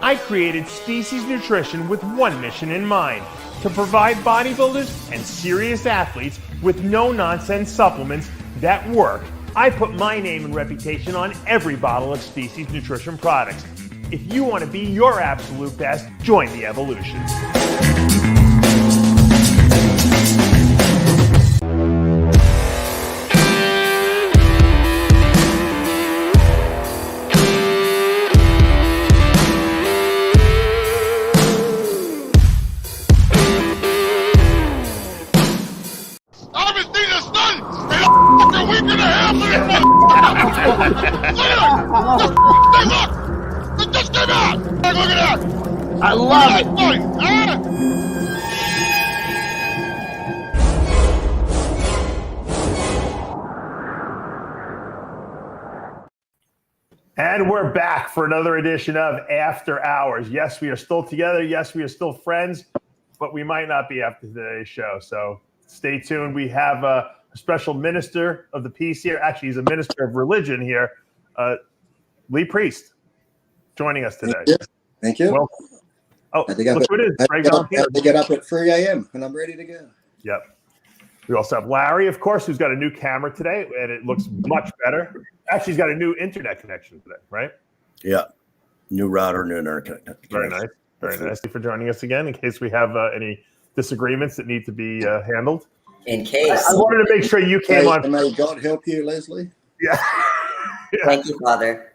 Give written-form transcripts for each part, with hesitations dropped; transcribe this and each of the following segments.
I created Species Nutrition with one mission in mind: to provide bodybuilders and serious athletes with no-nonsense supplements that work. I put my name and reputation on every bottle of Species Nutrition products. If you want to be your absolute best, join the evolution. Just came out! Look at that! I love it! And we're back for another edition of After Hours. Yes, we are still together. Yes, we are still friends, but we might not be after today's show. So stay tuned. We have a special minister of the peace here. Actually, he's a minister of religion here, Lee Priest, joining us today. Thank you. Well, look who it is. I have to get up at 3 a.m. and I'm ready to go. Yep. We also have Larry, of course, who's got a new camera today, and it looks much better. Actually, he's got a new internet connection today, right? Yeah. New router, new internet connection. Very nice. Very nice. Thank you for joining us again in case we have any disagreements that need to be handled. In case. I wanted to make sure you came on. May God help you, Leslie. Yeah. Thank you, Father.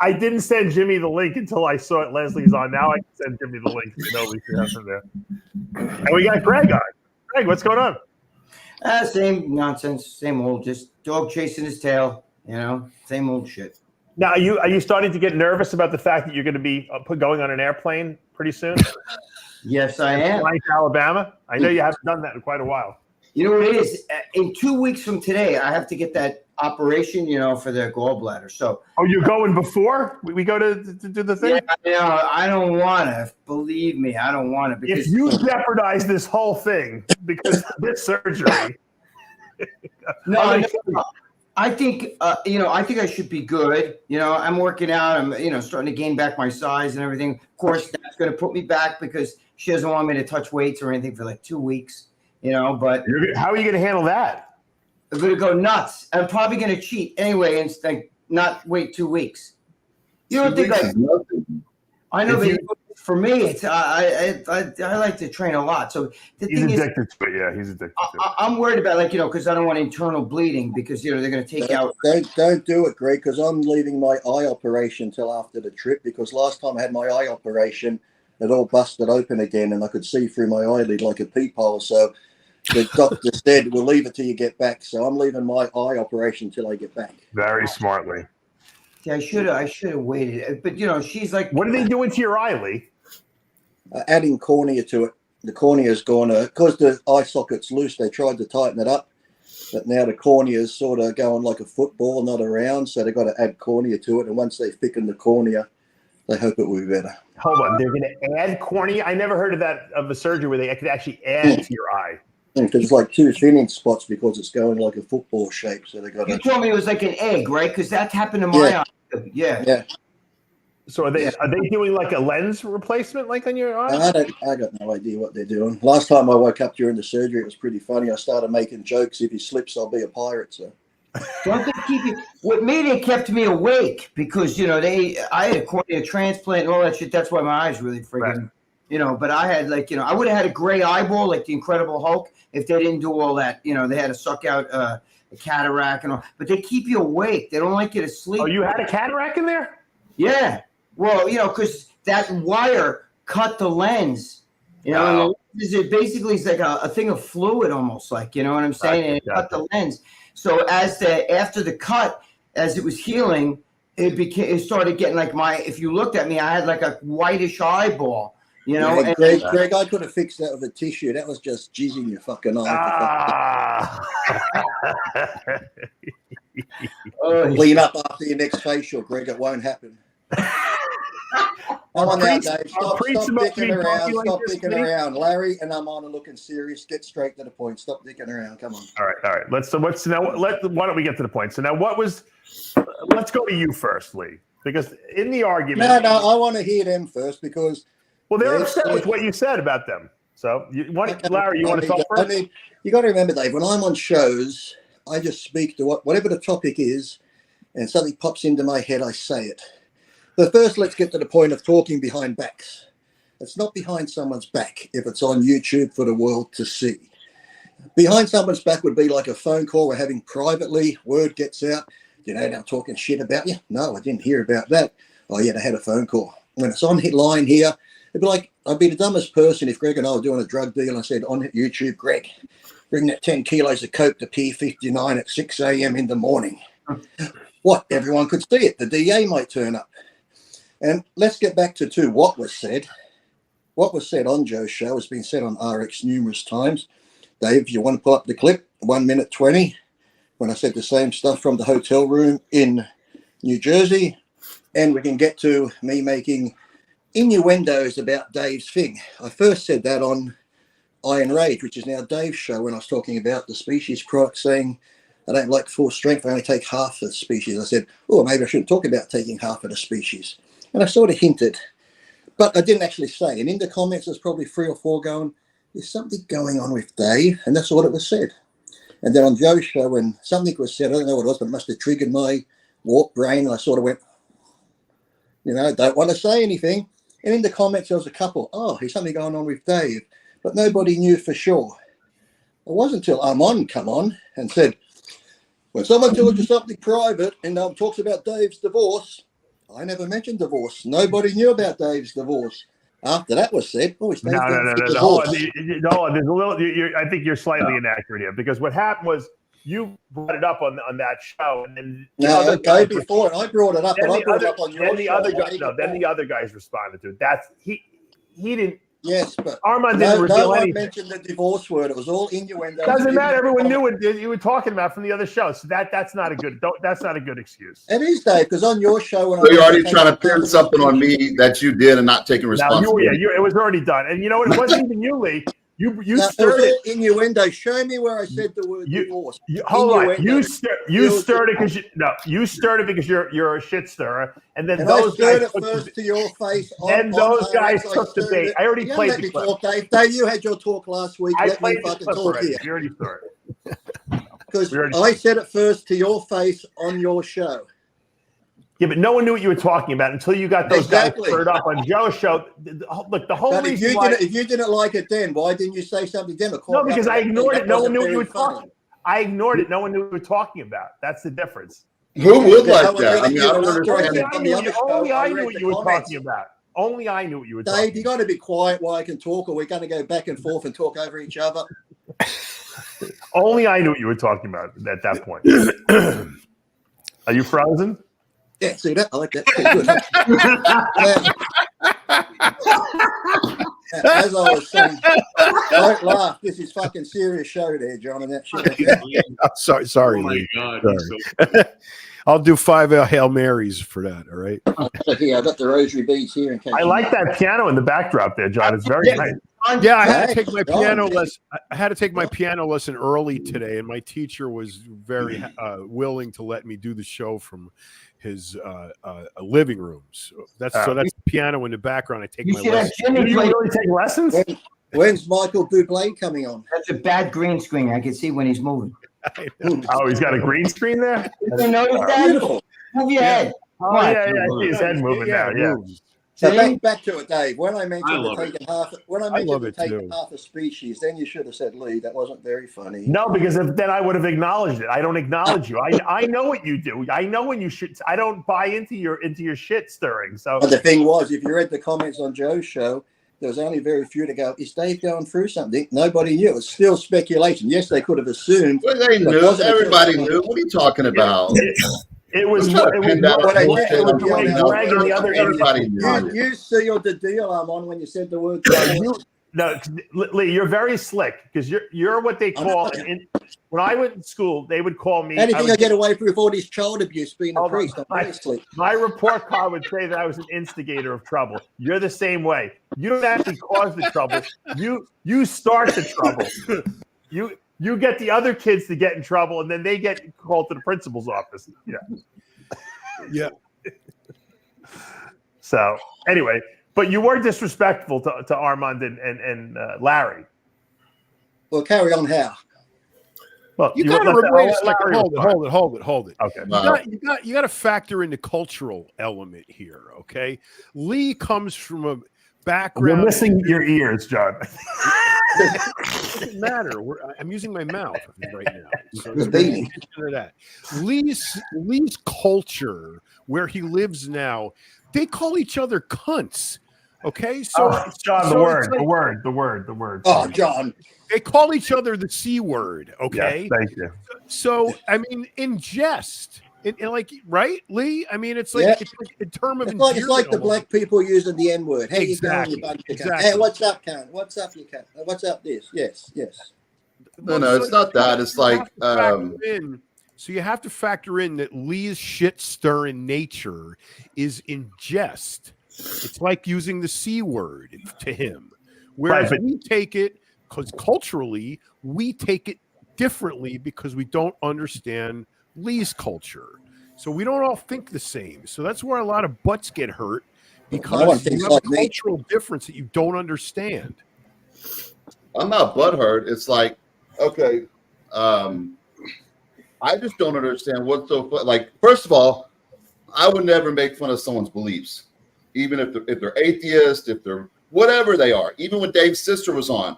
I didn't send Jimmy the link until I saw it. Leslie's on. Now I can send Jimmy the link. No, we can have him there. And we got Greg on. Greg, what's going on? Same nonsense, same old, just dog chasing his tail, same old shit. Now, are you starting to get nervous about the fact that you're going to be going on an airplane pretty soon? Yes, I am. Flying to Alabama? I know you haven't done that in quite a while. You know what it is? In 2 weeks from today, I have to get that operation, for the gallbladder. So, you're going before we go to do the thing? Yeah, I don't want to. Believe me, I don't want to. Because if you jeopardize this whole thing because of this surgery, no. I think I think I should be good. I'm working out. I'm starting to gain back my size and everything. Of course, that's going to put me back because she doesn't want me to touch weights or anything for like 2 weeks. But how are you going to handle that? I'm going to go nuts. I'm probably going to cheat anyway and not wait 2 weeks. You don't think I know, but for me, it's I like to train a lot. So he's addicted to it. Yeah, he's addicted to it. I'm worried about because I don't want internal bleeding because they're going to take out. Don't do it, Greg, because I'm leaving my eye operation till after the trip because last time I had my eye operation, it all busted open again and I could see through my eyelid like a peephole. So the doctor said, we'll leave it till you get back. So I'm leaving my eye operation till I get back. Very smartly. Yeah, I should have waited. But, she's like. What are they doing to your eye, Lee? Adding cornea to it. The cornea's gone, because the eye socket's loose, they tried to tighten it up. But now the cornea's sort of going like a football, not around. So they've got to add cornea to it. And once they thicken the cornea, they hope it will be better. Hold on. They're going to add cornea? I never heard of a surgery where they could actually add to your eye. Because it's like 2 thinning spots because it's going like a football shape. So they got. You told me it was like an egg, right? Because that happened to my eye. Yeah. So are they doing like a lens replacement like on your eye? I got no idea what they're doing. Last time I woke up during the surgery, it was pretty funny. I started making jokes. If he slips, I'll be a pirate. So. Don't they keep you? With me, they kept me awake because I had a cornea transplant and all that shit. That's why my eyes really freaking. Right. But I had I would have had a gray eyeball like the Incredible Hulk if they didn't do all that. They had to suck out a cataract and all. But they keep you awake. They don't like you to sleep. Oh, you had a cataract in there? Yeah. Well, because that wire cut the lens. And the lens is basically it's like a thing of fluid almost like, you know what I'm saying? And it cut the lens. So after the cut, as it was healing, it started getting like if you looked at me, I had like a whitish eyeball. Yeah, Greg, I could have fixed that with a tissue. That was just jizzing your fucking eye. Clean up after your next facial, Greg. It won't happen. Come on now, Dave. Stop dicking around. Stop dicking around. Larry and I'm on looking serious. Get straight to the point. Stop dicking around. Come on. All right. Why don't we get to the point? So now let's go to you first, Lee. Because in the argument, I want to hear them first because they're upset with what you said about them. So, Larry, you want to talk first? You got to remember, Dave, when I'm on shows, I just speak to whatever the topic is, and something pops into my head, I say it. But first, let's get to the point of talking behind backs. It's not behind someone's back if it's on YouTube for the world to see. Behind someone's back would be like a phone call we're having privately. Word gets out. They're talking shit about you. No, I didn't hear about that. Oh, yeah, they had a phone call. When it's on line here, it'd be like, I'd be the dumbest person if Greg and I were doing a drug deal and I said on YouTube, Greg, bring that 10 kilos of coke to P59 at 6 a.m. in the morning. What? Everyone could see it. The DA might turn up. And let's get back to what was said. What was said on Joe's show has been said on RX numerous times. Dave, if you want to pull up the clip, 1 minute 20, when I said the same stuff from the hotel room in New Jersey, and we can get to me making innuendos about Dave's thing. I first said that on Iron Rage, which is now Dave's show, when I was talking about the species product, saying I don't like full strength, I only take half the species. I said, oh, maybe I shouldn't talk about taking half of the species. And I sort of hinted, but I didn't actually say. And in the comments, there's probably 3 or 4 going, there's something going on with Dave, and that's all it was said. And then on Joe's show, when something was said, I don't know what it was, but it must have triggered my warped brain, and I sort of went, don't want to say anything. And in the comments, there was a couple, there's something going on with Dave, but nobody knew for sure. It wasn't until ARMON come on and said, when someone tells you something private and talks about Dave's divorce, I never mentioned divorce. Nobody knew about Dave's divorce. After that was said, it's Dave's No. There's a little. I think you're slightly inaccurate here, because what happened was you brought it up on that show, and then before I brought it up, and I brought it up on your show. Then the other guys responded to it. He didn't. Yes, but ARMON didn't reveal anything. Mentioned the divorce word. It was all innuendo. Doesn't matter. Everyone knew what you were talking about from the other show. So that's not a good excuse. It is, Dave, because on your show, so you're already trying to pin something on me that you did and not taking responsibility. It was already done. And you know what? It wasn't even you, Lee. You stirred it. Innuendo. Show me where I said the word divorce. Hold on. You stirred it because you're a shit stirrer, and then those guys took first to your face. Then those guys took the bait. I already played the clip. Talk, Dave, you had your talk last week. Let me fucking talk here. You already started. Because I said it first to your face on your show. Yeah, but no one knew what you were talking about until you got those guys stirred up on Joe's show. Look, the whole reason if you didn't like it then, why didn't you say something then? No, because I ignored it. No one knew what you were talking. I ignored it. No one knew what you were talking about. That's the difference. Who would like that? I mean, I don't understand. Only I knew what you were talking about. Only I knew what you were talking about. Dave, you got to be quiet while I can talk, or we're going to go back and forth and talk over each other. Only I knew what you were talking about at that point. Are you frozen? Yeah, see that? I like that. Good. As I was saying, don't laugh. This is fucking serious show there, John, and that shit. Sorry, oh my Lee. God, sorry. I'll do 5 Hail Marys for that, all right? Yeah, I got the rosary beads here in case. I like that piano in the backdrop there, John. It's very nice. Yeah, I had to take my piano lesson. I had to take my piano lesson early today, and my teacher was very willing to let me do the show from his living room. So that's the piano in the background. I take my lesson. Do you really take lessons? When's Michael Bublé coming on? That's a bad green screen. I can see when he's moving. Oh, he's got a green screen there? You notice that? Beautiful. Move your head. Oh, yeah, I see his head moving now. Yeah. So back to it, Dave. When I mentioned taking half a species, then you should have said, Lee, that wasn't very funny. No, because then I would have acknowledged it. I don't acknowledge you. I know what you do. I know when you should. I don't buy into your shit stirring. So but the thing was, if you read the comments on Joe's show, there was only very few to go, is Dave going through something? Nobody knew. It was still speculation. Yes, they could have assumed. Well, they knew. Everybody knew. What are you talking about? It was Greg and the other idiots. You sealed the deal, ARMON, when you said the word. No, Lee, you're very slick because you're what they call. When I went to school, they would call me. Anything I get away with all this child abuse being a priest? My report card would say that I was an instigator of trouble. You're the same way. You don't actually cause the trouble. You start the trouble. You get the other kids to get in trouble, and then they get called to the principal's office. Yeah. Yeah. So anyway, but you were disrespectful to Armand and Larry. Well, carry on how? Well, You got to wait a second. Larry Hold it. Okay. You got to factor in the cultural element here. Okay, Lee comes from a background. You're missing your ears, John. It doesn't matter. I'm using my mouth right now. So The beanie. to that. Lee's culture, where he lives now, they call each other cunts. Okay, so John, so the it's word. Oh, John. They call each other the C word. Okay, Yes, thank you. so I mean, in jest, in like, right, Lee? I mean, it's like it's like in term of It's like the almost. black people using the N word. Hey, Exactly, you going, you bunch of cunts? exactly. Hey, what's up, cunt? What's up, you cunt? What's up, this? Yes. No, it's not that. It's like, so you have to factor in that Lee's shit stirring nature is in jest. It's like using the C word to him, whereas we take it because culturally we take it differently because we don't understand Lee's culture. So we don't all think the same. So that's where a lot of butts get hurt because you have a cultural difference that you don't understand. I'm not butthurt. It's like, okay, I just don't understand what's so fun. Like, first of all, I would never make fun of someone's beliefs, even if they're atheist, if they're whatever they are. Even when Dave's sister was on,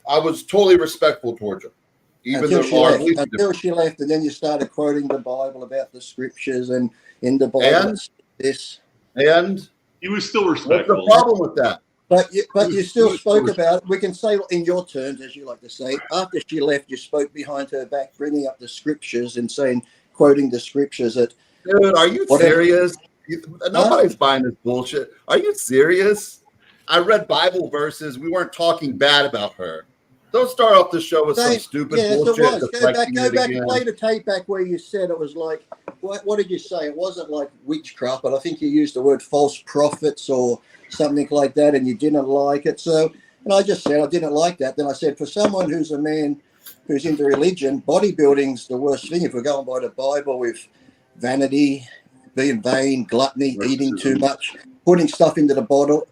I was totally respectful towards her. Even until she left, and then you started quoting the Bible about the scriptures and in the Bible. And he was still respectful. What's the problem with that? But you still spoke about it. We can say in your terms, as you like to say. After she left, you spoke behind her back, bringing up the scriptures and quoting the scriptures. Dude, are you serious? Nobody's buying this bullshit. Are you serious? I read Bible verses. We weren't talking bad about her. Don't start off the show with some stupid bullshit. Yes, it was. Go back and play the tape back where you said it was like, what did you say? It wasn't like witchcraft, but I think you used the word false prophets or something like that, and you didn't like it. So, and I just said I didn't like that. Then I said, for someone who's a man who's into religion, bodybuilding's the worst thing. If we're going by the Bible with vanity, being vain, gluttony, eating too much, putting stuff into the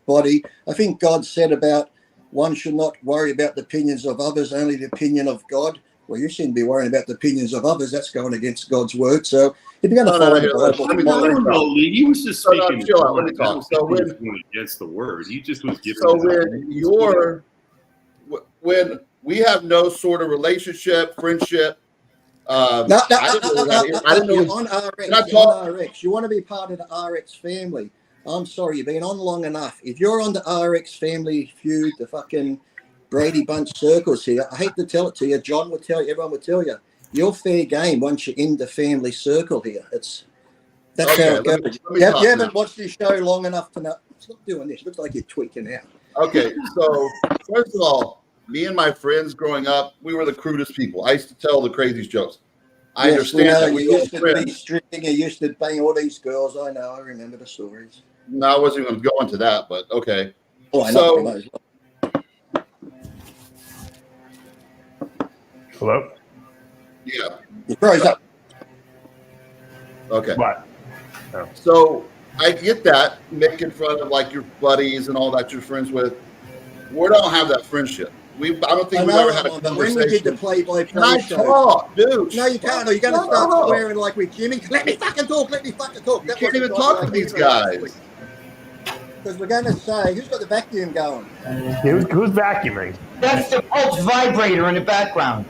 body. I think God said about one should not worry about the opinions of others, only the opinion of God. Well, you seem to be worrying about the opinions of others. That's going against God's word. So if you're going to follow the Bible, he was just speaking. Let me talk. So against the word, he just was giving. So when we have no sort of relationship, friendship. I didn't know. You're on RX. You want to be part of the RX family. I'm sorry, you've been on long enough. If you're on the RX family feud, the fucking Brady Bunch circles here, I hate to tell it to you. John would tell you, everyone would tell you, you're fair game once you're in the family circle here. That's how it goes. You haven't watched this show long enough to know. Stop doing this. Looks like you're tweaking out. Okay, so first of all, me and my friends growing up, we were the crudest people. I used to tell the craziest jokes. I understand that you used to be stripping, you used to bang all these girls. I know, I remember the stories. No, I wasn't going to go into that, but okay. Oh, I know. Hello? Yeah. You froze up. Okay. What? Oh. So I get that, making fun of like your buddies and all that you're friends with. We don't have that friendship. I don't think we've ever had a conversation. When we did the play-by-play show, talk, dude. No, you can't. You're going to start swearing like with Jimmy. Let me fucking talk. You can't even talk to these guys. Because we're going to say, who's got the vacuum going? Who's vacuuming? That's the pulse vibrator in the background.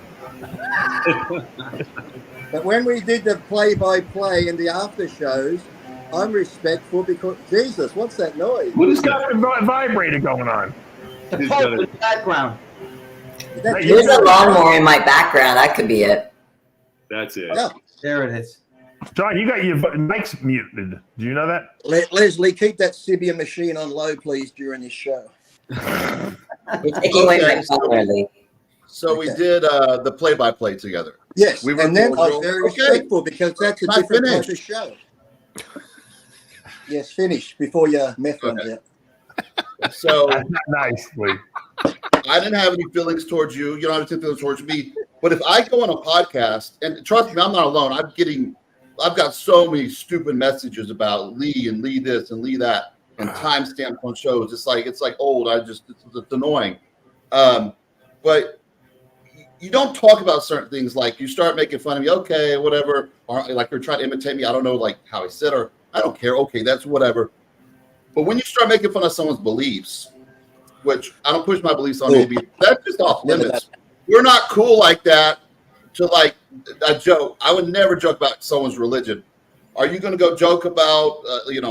But when we did the play-by-play and the after shows, I'm respectful because, Jesus, what's that noise? Who's got the vibrator going on? The pulse in the background. There's a lawnmower in my background. That could be it. That's it. Yeah. There it is. John, you got your mic's muted. Do you know that? Leslie, keep that Sibian machine on low, please, during this show. You're taking away my phone, Lee. So we did the play-by-play together. Yes, and then I was very respectful because that's a different type of show. Yes, finish before your meth runs out. So nicely. I didn't have any feelings towards you. You don't have any feelings towards me. But if I go on a podcast, and trust me, I'm not alone. I'm getting I've got so many stupid messages about Lee and Lee this and Lee that and timestamp on shows. It's like old. It's annoying. But you don't talk about certain things. Like you start making fun of me. Okay, whatever. Or like you're trying to imitate me. I don't know like how I said, or I don't care. Okay, that's whatever. But when you start making fun of someone's beliefs, which I don't push my beliefs on anybody, that's just off limits. We're not cool like that to like a joke. I would never joke about someone's religion. Are you going to go joke about,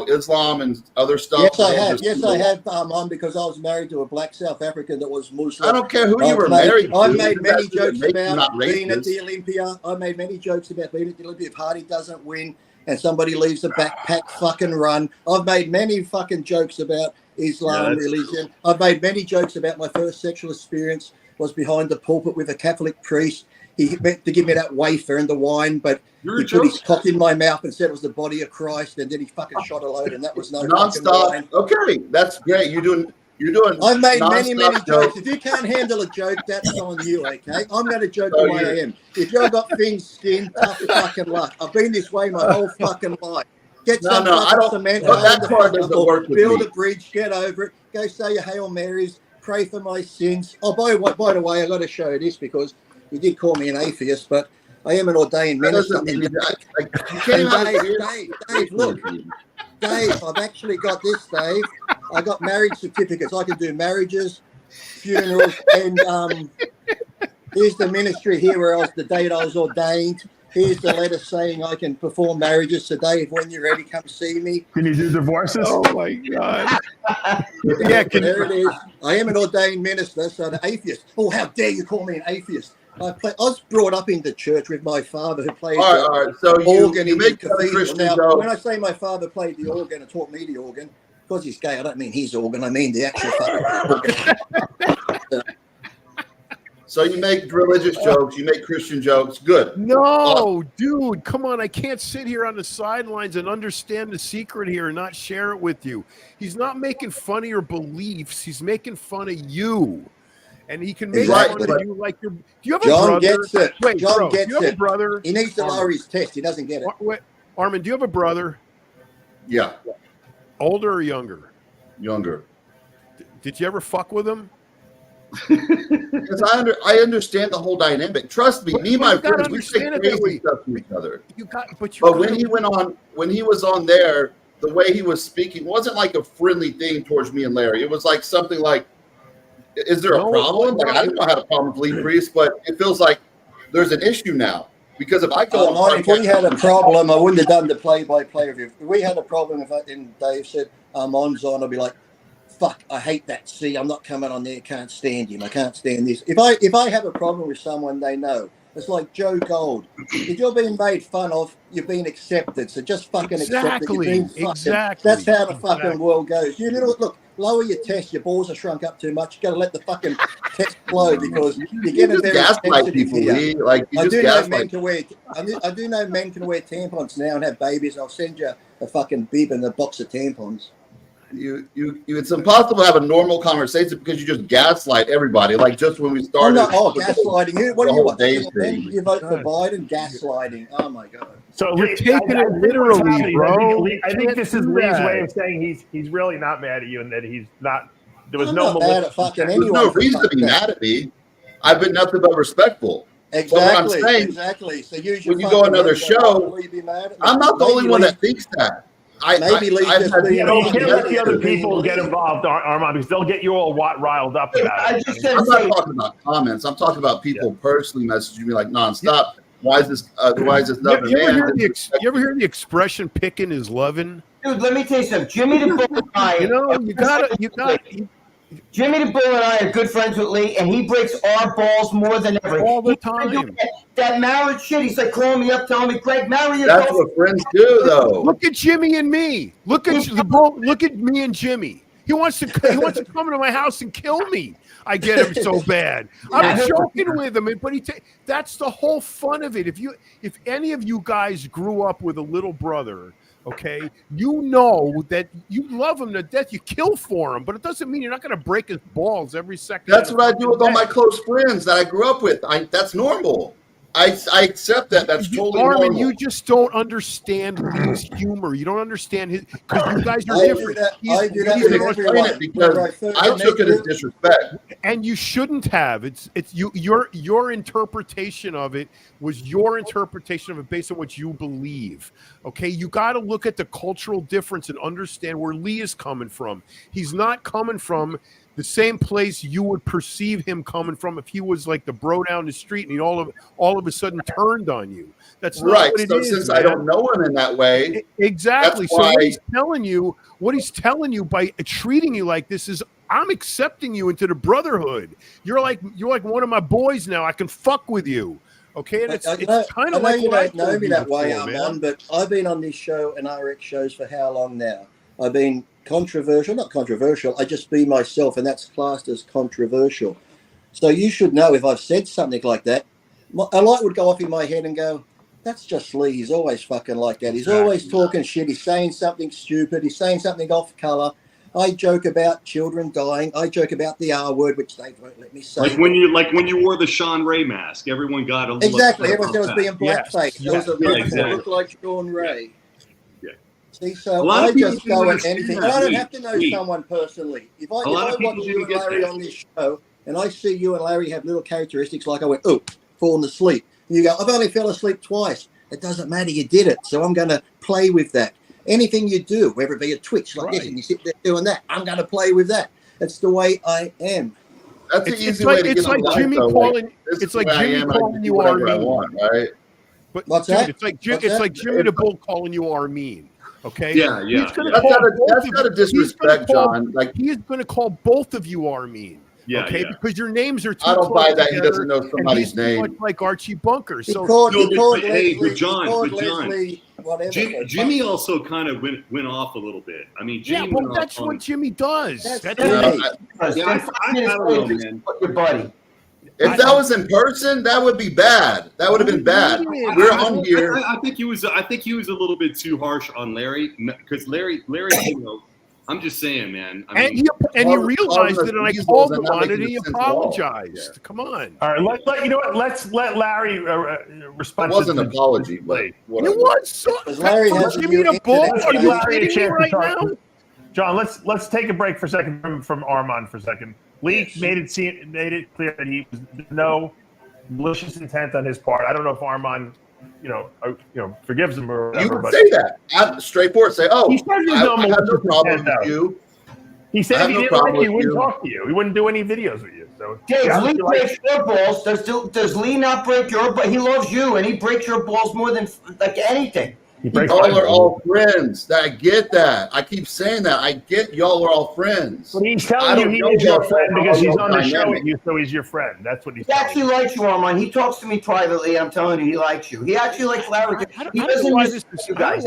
Islam and other stuff? Yes, I have. Yes, I have, Armon, because I was married to a black South African that was Muslim. I don't care who you were married to. I've made many jokes about being at the Olympia. I made many jokes about being at the Olympia. If Hardy doesn't win and somebody leaves a backpack, fucking run. I've made many fucking jokes about Islam religion. I've made many jokes about my first sexual experience was behind the pulpit with a Catholic priest. He meant to give me that wafer and the wine, but he put his cock in my mouth and said it was the body of Christ, and then he fucking shot a load, and that was no nonstop. Okay, that's great. You're doing. I've made many jokes. If you can't handle a joke, that's on you. Okay, I'm going to joke the way I am. If you've got thin skin, tough fucking luck. I've been this way my whole fucking life. Get some cement, build a bridge, get over it. Go say your Hail Marys, pray for my sins. Oh, by the way, I got to show you this because you did call me an atheist, but I am an ordained minister. Dave, look. Dave, I've actually got this, Dave. I got marriage certificates. I can do marriages, funerals, and here's the ministry here where the date I was ordained. Here's the letter saying I can perform marriages. So, Dave, when you're ready, come see me. Can you do divorces? Oh, my God. There it is. I am an ordained minister, so the atheist. Oh, how dare you call me an atheist? I was brought up in the church with my father who played all right. So organ you in make the cathedral. Now, joke. when I say my father played the organ and taught me the organ, because he's gay, I don't mean his organ, I mean the actual fucking organ. So you make religious jokes, you make Christian jokes. Good. No, dude, come on. I can't sit here on the sidelines and understand the secret here and not share it with you. He's not making fun of your beliefs. He's making fun of you. And he can make fun of you like you're. Do you have a brother? Gets it. Wait, John bro, gets do you have a brother? He needs to lower his test. He doesn't get it. Wait, Armin, do you have a brother? Yeah. Older or younger? Younger. Did you ever fuck with him? Because I understand the whole dynamic. Trust me, me and my friends, we say crazy stuff to each other. But when he was on there, the way he was speaking wasn't like a friendly thing towards me and Larry. It was like something like, is there a problem? Like I didn't know I had a problem with Lee Priest, but it feels like there's an issue now. Because if I go on if we had a problem, I wouldn't have done the play-by-play review. If we had a problem, and Dave said, Armon's on, I'd be like, fuck, I hate that. See, I'm not coming on there. Can't stand him. I can't stand this. If I have a problem with someone, they know. It's like Joe Gold. If you're being made fun of, you're being accepted. So just fucking accept it. Exactly. That's how the fucking world goes. Look, lower your test. Your balls are shrunk up too much. You got to let the fucking test flow because you're getting very sensitive here. I do know men can wear tampons now and have babies. I'll send you a fucking bib and a box of tampons. It's impossible to have a normal conversation because you just gaslight everybody. Like just when we started. Gaslighting. What do you want? You vote for Biden? Gaslighting. Oh my God. So you're taking it literally, bro. I think this is Lee's way of saying he's really not mad at you and that he's not. There was no mad at fucking anyone. There's no reason to be mad at me. I've been nothing but respectful. Exactly. So when you go on another show, I'm not the only one that thinks that. You can't let the other people get involved, Armon, because they'll get you all riled up about it. I'm not talking about comments. I'm talking about people personally messaging me like nonstop. Why is this? Why is this another man? You ever hear the expression "picking is loving"? Dude, let me tell you something. Jimmy the Bull and I. You got. Jimmy the Bull and I are good friends with Lee, and he breaks our balls more than ever. All the time. That marriage shit, he's like calling me up, telling me, Greg, marry your That's what friends do, though. Look at Jimmy and me. Look at the Bull. Look at me and Jimmy. He wants to come into my house and kill me. I get him so bad. I'm joking with him, but that's the whole fun of it. If any of you guys grew up with a little brother, okay, you know that you love him to death. You kill for him, but it doesn't mean you're not going to break his balls every second. That's what I do with all my close friends that I grew up with. That's normal. I accept that. That's totally Armin, normal. you just don't understand Lee's humor. You don't understand his because you guys are I do different. that. He's- I do that You with can explain everyone. it because I took it as disrespect. and you shouldn't have. It's your interpretation of it was your interpretation of it based on what you believe. Okay, you got to look at the cultural difference and understand where Lee is coming from. He's not coming from the same place you would perceive him coming from if he was like the bro down the street and he all of a sudden turned on you. That's not Right. what it So is, since man. I don't know him in that way, Exactly. that's So why- what he's telling you by treating you like this is I'm accepting you into the brotherhood. You're like one of my boys now. I can fuck with you. Okay, and it's kind of like you what I don't know told me you that way, before, Armon, man. but I've been on this show and RX shows for how long now? I've been controversial, not controversial. I just be myself, and that's classed as controversial. So you should know if I've said something like that, a light would go off in my head and go, that's just Lee. He's always fucking like that. He's always talking shit. He's saying something stupid. He's saying something off color. I joke about children dying. I joke about the R word, which they won't let me say. Like when you wore the Sean Ray mask, everyone got a little Exactly. upset Everyone said about it was that. being blackface. There was a Yeah, person exactly. that looked like Sean Ray. Yeah. See, A so lot I of people just didn't go at understand anything. that, And I don't Lee. have to know Lee. someone personally. If I A lot of watch people you didn't and get Larry that. on this show, and I see you and Larry have little characteristics like I went, oh, fallen asleep. You go, I've only fell asleep twice. It doesn't matter. You did it. So I'm going to play with that. Anything you do, whether it be a twitch like this and you sit there doing that, I'm going to play with that. It's the way I am. That's an It's easy like way to it's get like life, Jimmy though. calling. This It's is like the way I Jimmy am, and I can calling do you whatever I Armin. want, right? But What's dude, that? it's like What's that? it's like Jimmy the Bull calling you Armin. Okay. Yeah, yeah. He's gonna yeah. call That's not a disrespect, John. Like, he is going to call both of you Armin. Yeah, okay, yeah. because your names are too I don't close buy that he together, doesn't know and somebody's he's too much name. like Archie Bunker. He So called No, but hey, Leslie, but John, he called but John, Leslie whatever. Jimmy also kind of went off a little bit. I mean, yeah, Jimmy well, went that's off what on, Jimmy does. That's That's Jimmy. yeah, I don't know, man. Your buddy. If that was in person, that would be bad. That would have been bad. We're on here. I think he was a little bit too harsh on Larry because Larry, you know, I'm just saying, man. I mean, and he realized it, and I Weasels called and him not on it, making and he sense at all. apologized. Come on. All right, you know what? Let's let Larry It respond. wasn't to an apology, but It whatever. was so. Because Larry from has a Jimmy new the Bull. internet Are you Larry a kidding me chance to right talk. now? John, let's take a break for a second from Armon for a second. Lee made it clear that he was no malicious intent on his part. I don't know if Armon, forgives him or whatever. You would but say that. I'd straightforward say, "Oh, he said there's I no have no malicious problem intent, with though. you." He said I if he have no didn't like problem you, he with wouldn't you. talk to you. He wouldn't do any videos with you. So Dave, yeah, Lee he likes- breaks your balls. Does Lee not break your balls? He loves you, and he breaks your balls more than like anything. he breaks Y'all my are balls. all friends. I get that. I keep saying that. I get y'all are all friends. But he's I telling you don't he know is your y'all friend how because he's y'all on the show dynamic. with you, so he's your friend. That's what he's He telling actually you. likes you, Armand. He talks to me privately. I'm telling you, he likes you. He actually likes Larry. He doesn't miss you guys.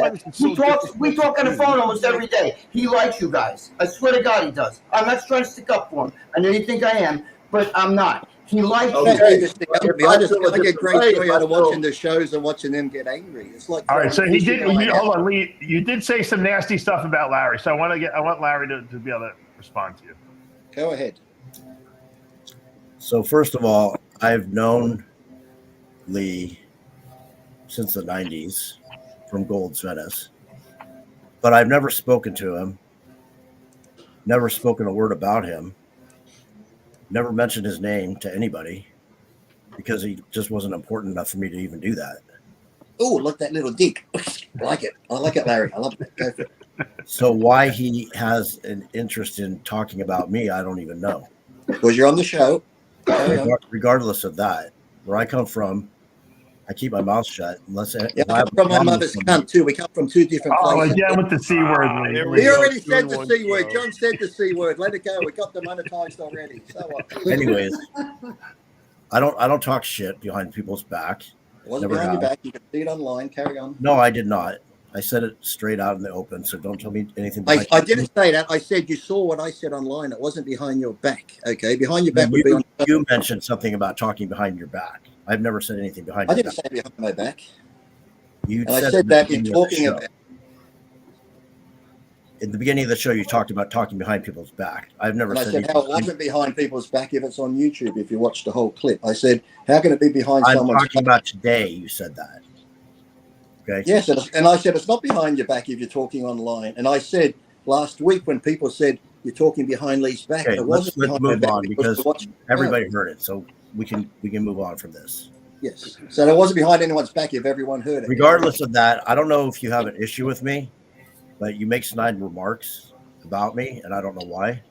We talk on the phone almost every day. He likes you guys. I swear to God, he does. I'm not trying to stick up for him. I know you think I am, but I'm not. He likes Okay. you. I just feel I get great way, joy if out of I feel- watching the shows and watching them get angry. It's like All right, so he did. fishing line out. Hold on, Lee. You did say some nasty stuff about Larry, so I want Larry to be able to respond to you. Go ahead. So first of all, I've known Lee since the 90s from Gold's Venice, but I've never spoken to him, never spoken a word about him, never mentioned his name to anybody because he just wasn't important enough for me to even do that. Oh, look, that little dick. I like it. I like it, Larry. I love it. Go for it. So why he has an interest in talking about me, I don't even know. Because you're on the show. Carry on. Regardless of that, where I come from, I keep my mouth shut. Unless Yeah, I come from my mother's cunt too. We come from two different Oh, places. again with the C word, Lee. there We go. already said the Doing C one word. show. John said the C word. Let it go. We got them monetized already. So what? Anyways, I don't talk shit behind people's back. It wasn't Never behind your have. back. You can see it online. Carry on. No, I did not. I said it straight out in the open, so don't tell me anything. I didn't say that. I said you saw what I said online. It wasn't behind your back. Okay, behind your back would be on. You mentioned something about talking behind your back. I've never said anything behind I your didn't back. say behind my back. You And I said that in talking about. in the beginning of the show, you talked about talking behind people's back. I've never And I said said how it wasn't behind people's back if it's on YouTube. If you watch the whole clip, I said, how can it be behind I'm someone's talking back? about today. You said that. Okay. Yes, and I said it's not behind your back if you're talking online. And I said last week when people said you're talking behind Lee's back, Okay, it wasn't let's behind move my back on because everybody heard it. So we can move on from this. Yes. So it wasn't behind anyone's back if everyone heard it. Regardless of that, I don't know if you have an issue with me, but you make snide remarks about me, and I don't know why.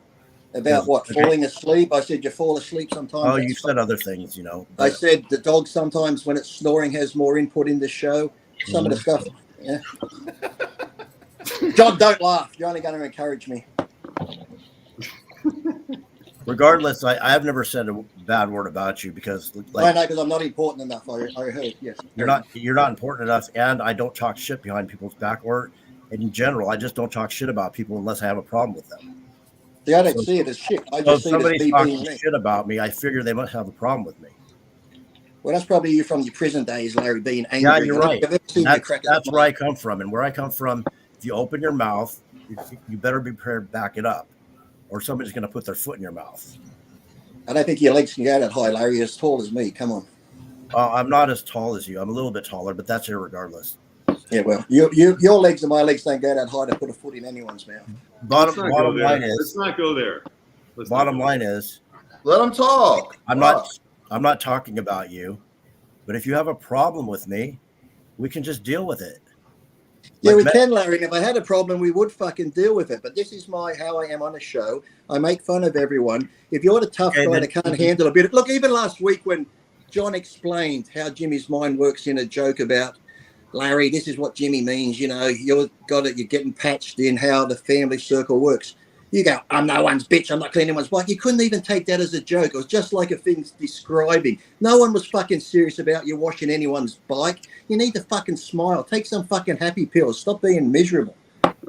About what? Falling asleep? I said you fall asleep sometimes. Oh, you said other things, you know. I said the dog sometimes when it's snoring has more input in the show. Some of the stuff. Yeah. John, don't laugh. You're only going to encourage me. Regardless, I have never said a bad word about you because I know because I'm not important enough. I heard. Yes. You're not important enough, and I don't talk shit behind people's back, or in general, I just don't talk shit about people unless I have a problem with them. See, I don't see it as shit. I just see it as somebody's me talking being me. shit about me, I figure they must have a problem with me. Well, that's probably you from your prison days, Larry, being angry. Yeah, you're right. That's where I come from, and where I come from, if you open your mouth, you better be prepared to back it up, or somebody's going to put their foot in your mouth. I don't think your legs can go that high, Larry. You're as tall as me. Come on. I'm not as tall as you. I'm a little bit taller, but that's irregardless. Yeah, well, your legs and my legs don't go that high to put a foot in anyone's mouth. Bottom line is, let's not go there. Bottom line is, let them talk. I'm not talking about you, but if you have a problem with me, we can just deal with it. Yeah, we can, Larry. And if I had a problem, we would fucking deal with it. But this is how I am on a show. I make fun of everyone. If you're the tough guy that can't handle a bit, look, even last week when John explained how Jimmy's mind works in a joke about Larry, this is what Jimmy means. You know, you're getting patched in how the family circle works. You go, I'm no one's bitch. I'm not cleaning anyone's bike. You couldn't even take that as a joke. It was just like a thing describing. No one was fucking serious about you washing anyone's bike. You need to fucking smile. Take some fucking happy pills. Stop being miserable.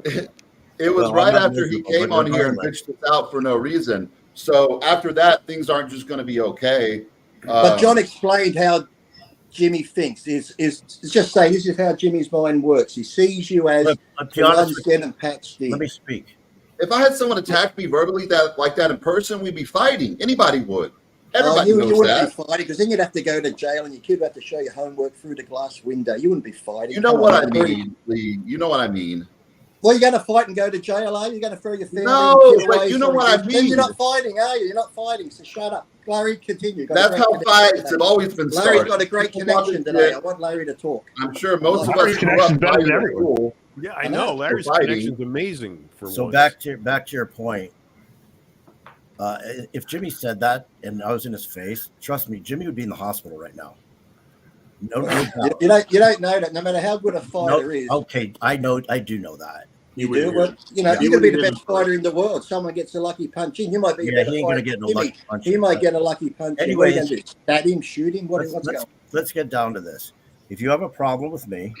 It was right after he came on here and bitched us out for no reason. So after that, things aren't just going to be okay. But John explained how Jimmy thinks. Is just saying this is how Jimmy's mind works. He sees you as getting patched in. Let me speak. If I had someone attack me verbally like that in person, we'd be fighting. Anybody would. Everybody knows you wouldn't that. be fighting because then you'd have to go to jail and your kid would have to show you homework through the glass window. You wouldn't be fighting. You know what I mean, Lee. You know what I mean. Well, you're going to fight and go to jail, are you? You're going to throw your family. No, but you know what I mean. Then you're not fighting, are you? You're not fighting. So shut up. Larry, continue. That's how fights have always been started. Larry's got a great connection today. I want Larry to talk. I'm sure most of us grew up better than everyone. Yeah, I know. Larry's connection's amazing. So back to your point. If Jimmy said that and I was in his face, trust me, Jimmy would be in the hospital right now. No doubt. You don't know that. No matter how good a fighter is. Okay, I do know that. You do? Well, you know, you could be the best fighter in the world. Someone gets a lucky punch in. You might be a better he ain't fighter. Gonna get no lucky punch. He might get a lucky punch. Anyways, in. Stab him, shoot him. What's going on? Let's get down to this. If you have a problem with me,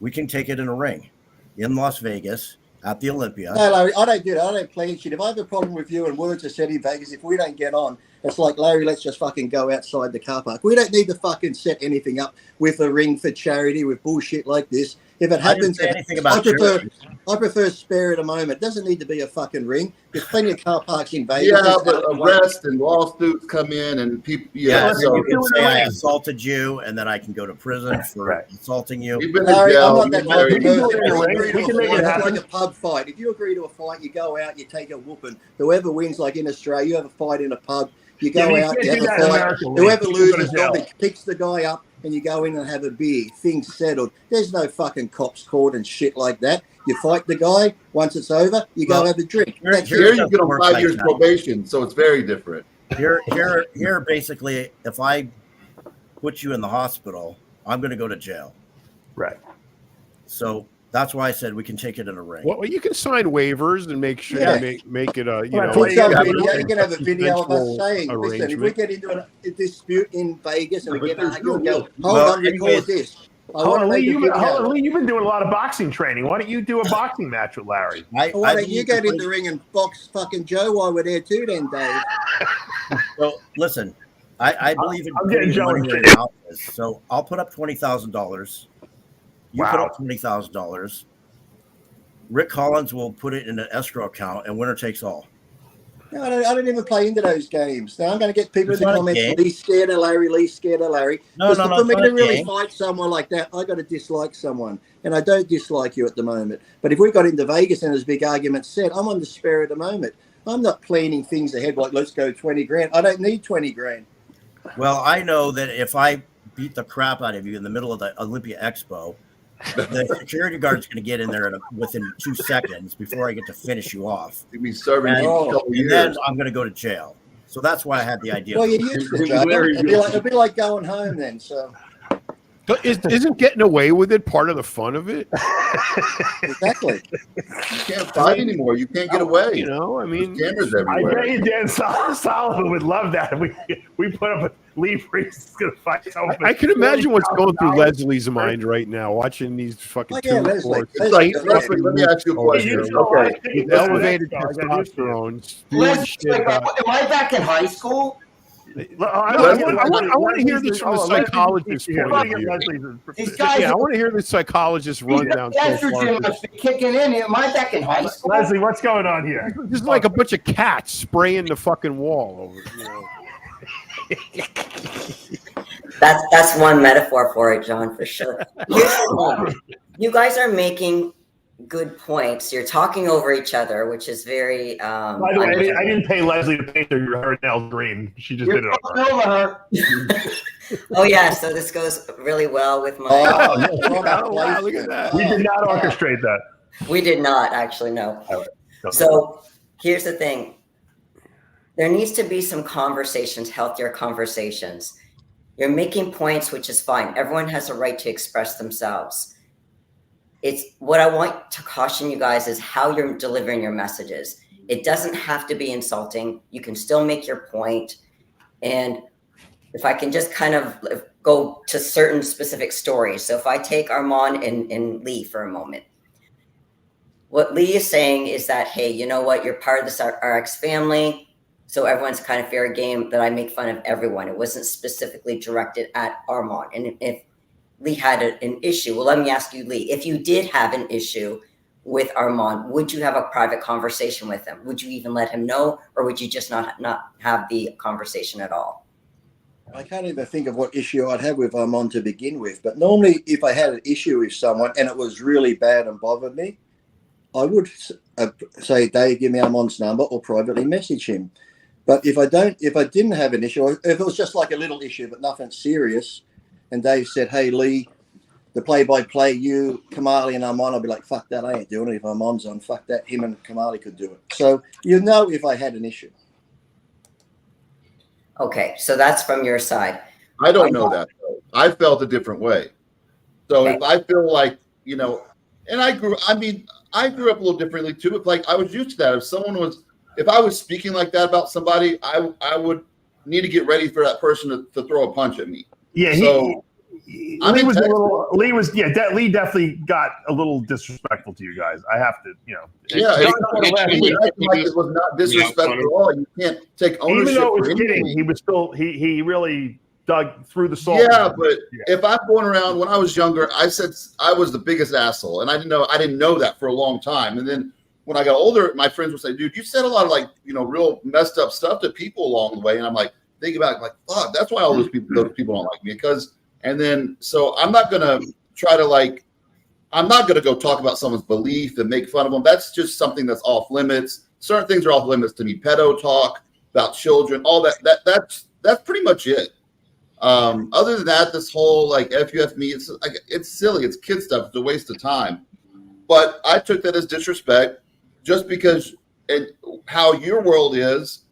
we can take it in a ring in Las Vegas at the Olympia. No, Larry, I don't do that. I don't play shit. If I have a problem with you and words are said in Vegas, if we don't get on, it's like, Larry, let's just fucking go outside the car park. We don't need to fucking set anything up with a ring for charity with bullshit like this. If it happens, I prefer spare at a moment. It doesn't need to be a fucking ring. There's plenty of car parks in Vegas. Yeah, but arrest and lawsuits come in and people. Yeah, so you can say I assaulted you, and then I can go to prison for assaulting you. Larry, I'm not that type of person. It's like a pub fight. If you agree to a fight, you go out, you take a whooping. Whoever wins, like in Australia, you have a fight in a pub. You go out, you have a fight. Whoever loses normally picks the guy up, and you go in and have a beer. Things settled. There's no fucking cops called and shit like that. You fight the guy. Once it's over, you go have a drink. Here you get on 5 years probation, so it's very different. Here, basically, if I put you in the hospital, I'm going to go to jail. Right. So that's why I said we can take it in a ring. Well, you can sign waivers and make sure make it a you can have a video of us saying, listen, if we get into a dispute in Vegas and we get argued, go, hold on, record this. Lee, you've been doing a lot of boxing training. Why don't you do a boxing match with Larry? Why don't you get in the ring and box fucking Joe while we're there too then, Dave? Well, listen, I believe in getting jealous. So I'll put up $20,000. You put up $20,000. Rick Collins will put it in an escrow account, and winner takes all. No, I don't even play into those games. Now I'm going to get people It's in the not a comments. game. Lee's scared of Larry. Lee's scared of Larry. No, For it's me not to a really game. fight someone like that, I got to dislike someone, and I don't dislike you at the moment. But if we got into Vegas and there's big arguments said, I'm on the spur of the moment. I'm not planning things ahead like let's go 20 grand. I don't need 20 grand. Well, I know that if I beat the crap out of you in the middle of the Olympia Expo, the security guard's going to get in there within 2 seconds before I get to finish you off. You'd be serving And, you a couple and years. then I'm going to go to jail. So that's why I had the idea. Well, you used to, Joe. It'd be like going home then. So But isn't getting away with it part of the fun of it? exactly. You can't fight anymore. You can't get away. You know, I mean, There's cameras I everywhere. bet you Dan Sullivan would love that. We put up a Lee Priest is going to fight someone. I can imagine what's going through $40,000. Leslie's mind right now, watching these fucking Oh, yeah, two Leslie. sports. It's like, Leslie, let me ask you a question. Okay. With elevated testosterone, spewing Leslie, shit about. am I back in high school? I want to hear this from the psychologist's point of view. These guys, Yeah, I want to hear the psychologist rundown so far. estrogen must be kicking in. Am I back in high school? Leslie, what's going on here? This is like a bunch of cats spraying the fucking wall over. You know. That's one metaphor for it, John, for sure. Here's the thing. You guys are making good points. You're talking over each other, which is very. By the way, I didn't pay Leslie to paint her nails green. She just did it over. Over her. Oh yeah, so this goes really well with my. Oh, wow, look at that. We did not orchestrate that. We did not actually, no. So here's the thing. There needs to be some conversations, healthier conversations. You're making points, which is fine. Everyone has a right to express themselves. It's what I want to caution you guys is how you're delivering your messages. It doesn't have to be insulting. You can still make your point. And if I can just kind of go to certain specific stories. So if I take Armon and Lee for a moment, what Lee is saying is that, hey, you know what? You're part of this RX family. So everyone's kind of fair game that I make fun of everyone. It wasn't specifically directed at Armon. And if Lee had an issue, well, let me ask you, Lee, if you did have an issue with Armon, would you have a private conversation with him? Would you even let him know, or would you just not have the conversation at all? I can't even think of what issue I'd have with Armon to begin with. But normally, if I had an issue with someone and it was really bad and bothered me, I would say, Dave, give me Armon's number, or privately message him. But if I didn't have an issue, if it was just like a little issue but nothing serious, and Dave said, hey, Lee, the play-by-play, you, Kamali, and Armon, I'll be like, fuck that, I ain't doing it. If Armon's on, fuck that, him and Kamali could do it. So you know if I had an issue. Okay, so that's from your side. I don't know that, though. I felt a different way. So if I feel like, you know, and I grew up a little differently too. If like I was used to that. If I was speaking like that about somebody, I would need to get ready for that person to throw a punch at me. Yeah, Lee definitely got a little disrespectful to you guys. I have to, you know. Yeah, it was not disrespectful at all. You can't take ownership. Even though it was kidding, he was still he really dug through the soul. Yeah, but if I'm going around when I was younger, I said I was the biggest asshole, and I didn't know that for a long time. And then when I got older, my friends would say, "Dude, you said a lot of like, you know, real messed up stuff to people along the way." And I'm like, thinking about it, like, fuck, that's why all those people don't like me. So I'm not gonna try to I'm not gonna go talk about someone's belief and make fun of them. That's just something that's off limits. Certain things are off limits to me. Pedo talk about children, all that's pretty much it. Other than that, this whole like FUF me, it's silly. It's kid stuff. It's a waste of time. But I took that as disrespect, just because how your world is.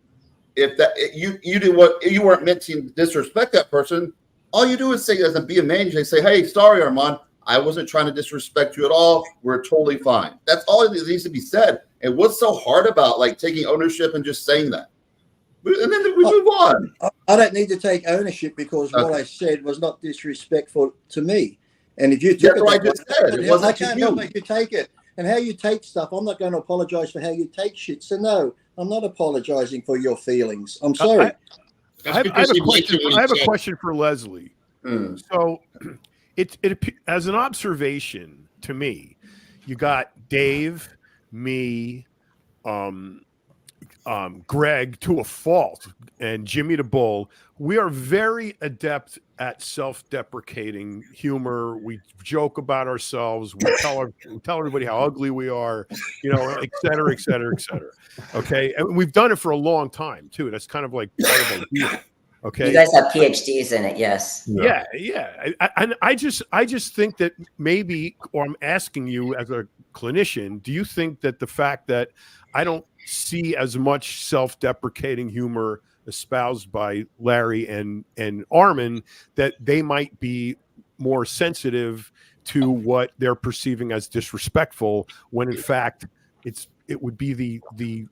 If that you did what you weren't meant to disrespect that person, all you do is say as a be a man, you say, "Hey, sorry, Armon, I wasn't trying to disrespect you at all. We're totally fine." That's all it needs to be said. And what's so hard about like taking ownership and just saying that? And then we move on. I don't need to take ownership because what I said was not disrespectful to me. And if you took that's what I just said. It wasn't I can't help if you take it. And how you take stuff, I'm not going to apologize for how you take shit. So no, I'm not apologizing for your feelings. I'm sorry. I have a question for Leslie. So it as an observation to me, you got Dave me, Greg to a fault, and Jimmy the Bull, we are very adept at self-deprecating humor. We joke about ourselves. We tell everybody how ugly we are, et cetera, et cetera, et cetera. Okay, and we've done it for a long time too. That's kind of like part of our deal. Okay, you guys have PhDs in it, yes? Yeah. I just think that maybe, or I'm asking you as a clinician, do you think that the fact that I don't see as much self-deprecating humor espoused by Larry and ARMON, that they might be more sensitive to what they're perceiving as disrespectful, when in fact it would be the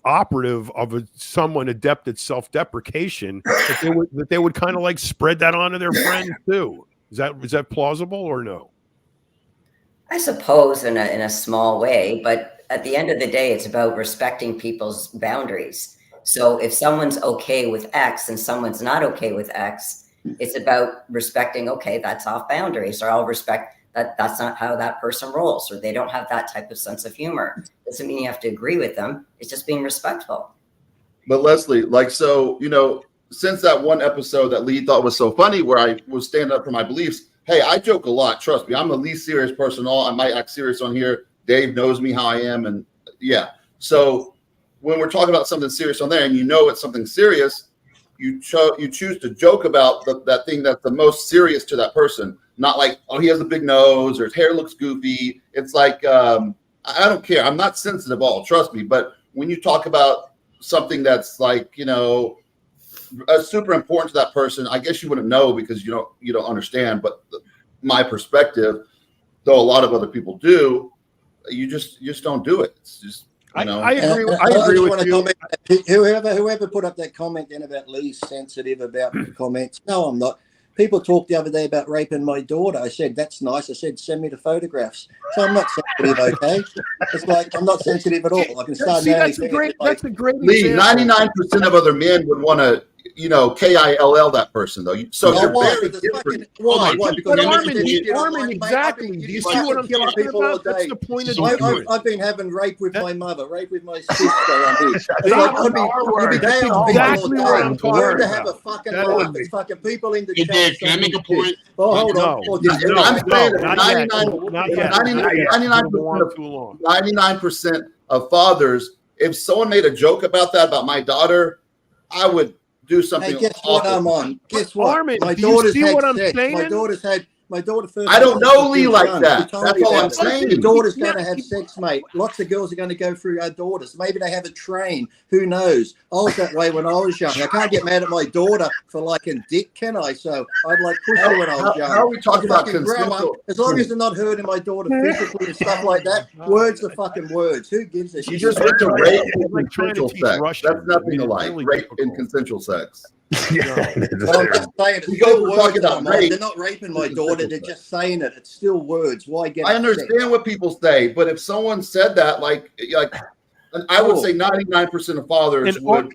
operative of someone adept at self-deprecation, that they would kind of like spread that onto their friends too. Is that plausible or no? I suppose in a small way, but at the end of the day, it's about respecting people's boundaries. So if someone's okay with X and someone's not okay with X, it's about respecting, okay, that's off boundaries, or I'll respect that that's not how that person rolls, or they don't have that type of sense of humor. Doesn't mean you have to agree with them. It's just being respectful. But Leslie, since that one episode that Lee thought was so funny, where I was standing up for my beliefs, hey, I joke a lot. Trust me, I'm the least serious person. I might act serious on here. Dave knows me how I am. And yeah. So when we're talking about something serious on there, and it's something serious, you choose to joke about that thing that's the most serious to that person. Not like, oh, he has a big nose or his hair looks goofy. It's like, I don't care. I'm not sensitive at all. Trust me. But when you talk about something that's like, super important to that person, I guess you wouldn't know because you don't understand. But my perspective, though a lot of other people do, you just don't do it. It's just, I agree. I agree with you. Whoever put up that comment in about Lee's sensitive about the comments. No, I'm not. People talked the other day about raping my daughter. I said, that's nice. I said, send me the photographs. So I'm not sensitive, okay? It's like, I'm not sensitive at all. I can start now. That's a great Lee, 99% of other men would want to, KILL that person, though. So you're very different. Why? Because ARMON, exactly. Do you see what I'm talking about? That's the point of the difference. I've been having rape with my mother, rape with my sister. You'd be exactly what I'm talking about. To have a fucking laugh. It's fucking people in the chat. Dave, can I make a point? Oh, hold on. I'm saying 99% of fathers, if someone made a joke about my daughter, I would do something. Hey, guess what, ARMON? Guess what? ARMON, my daughter's had sex. My daughter first. I don't know Lee like that. That's all I'm saying. Your daughter's going to have sex, mate. Lots of girls are going to go through our daughters. Maybe they have a train. Who knows? I was that way when I was young. I can't get mad at my daughter for liking dick, can I? So I'd like push her when I was young. How are we talking about consensual? As long as they're not hurting my daughter physically and stuff like that, words are fucking words. Who gives a shit? You just went to rape and consensual sex. That's nothing alike. Rape and consensual sex. I'm just saying, it's still words. They're not raping my daughter. They're just saying it. It's still words. Why get? I understand what people say, but if someone said that, like I would say 99% of fathers would.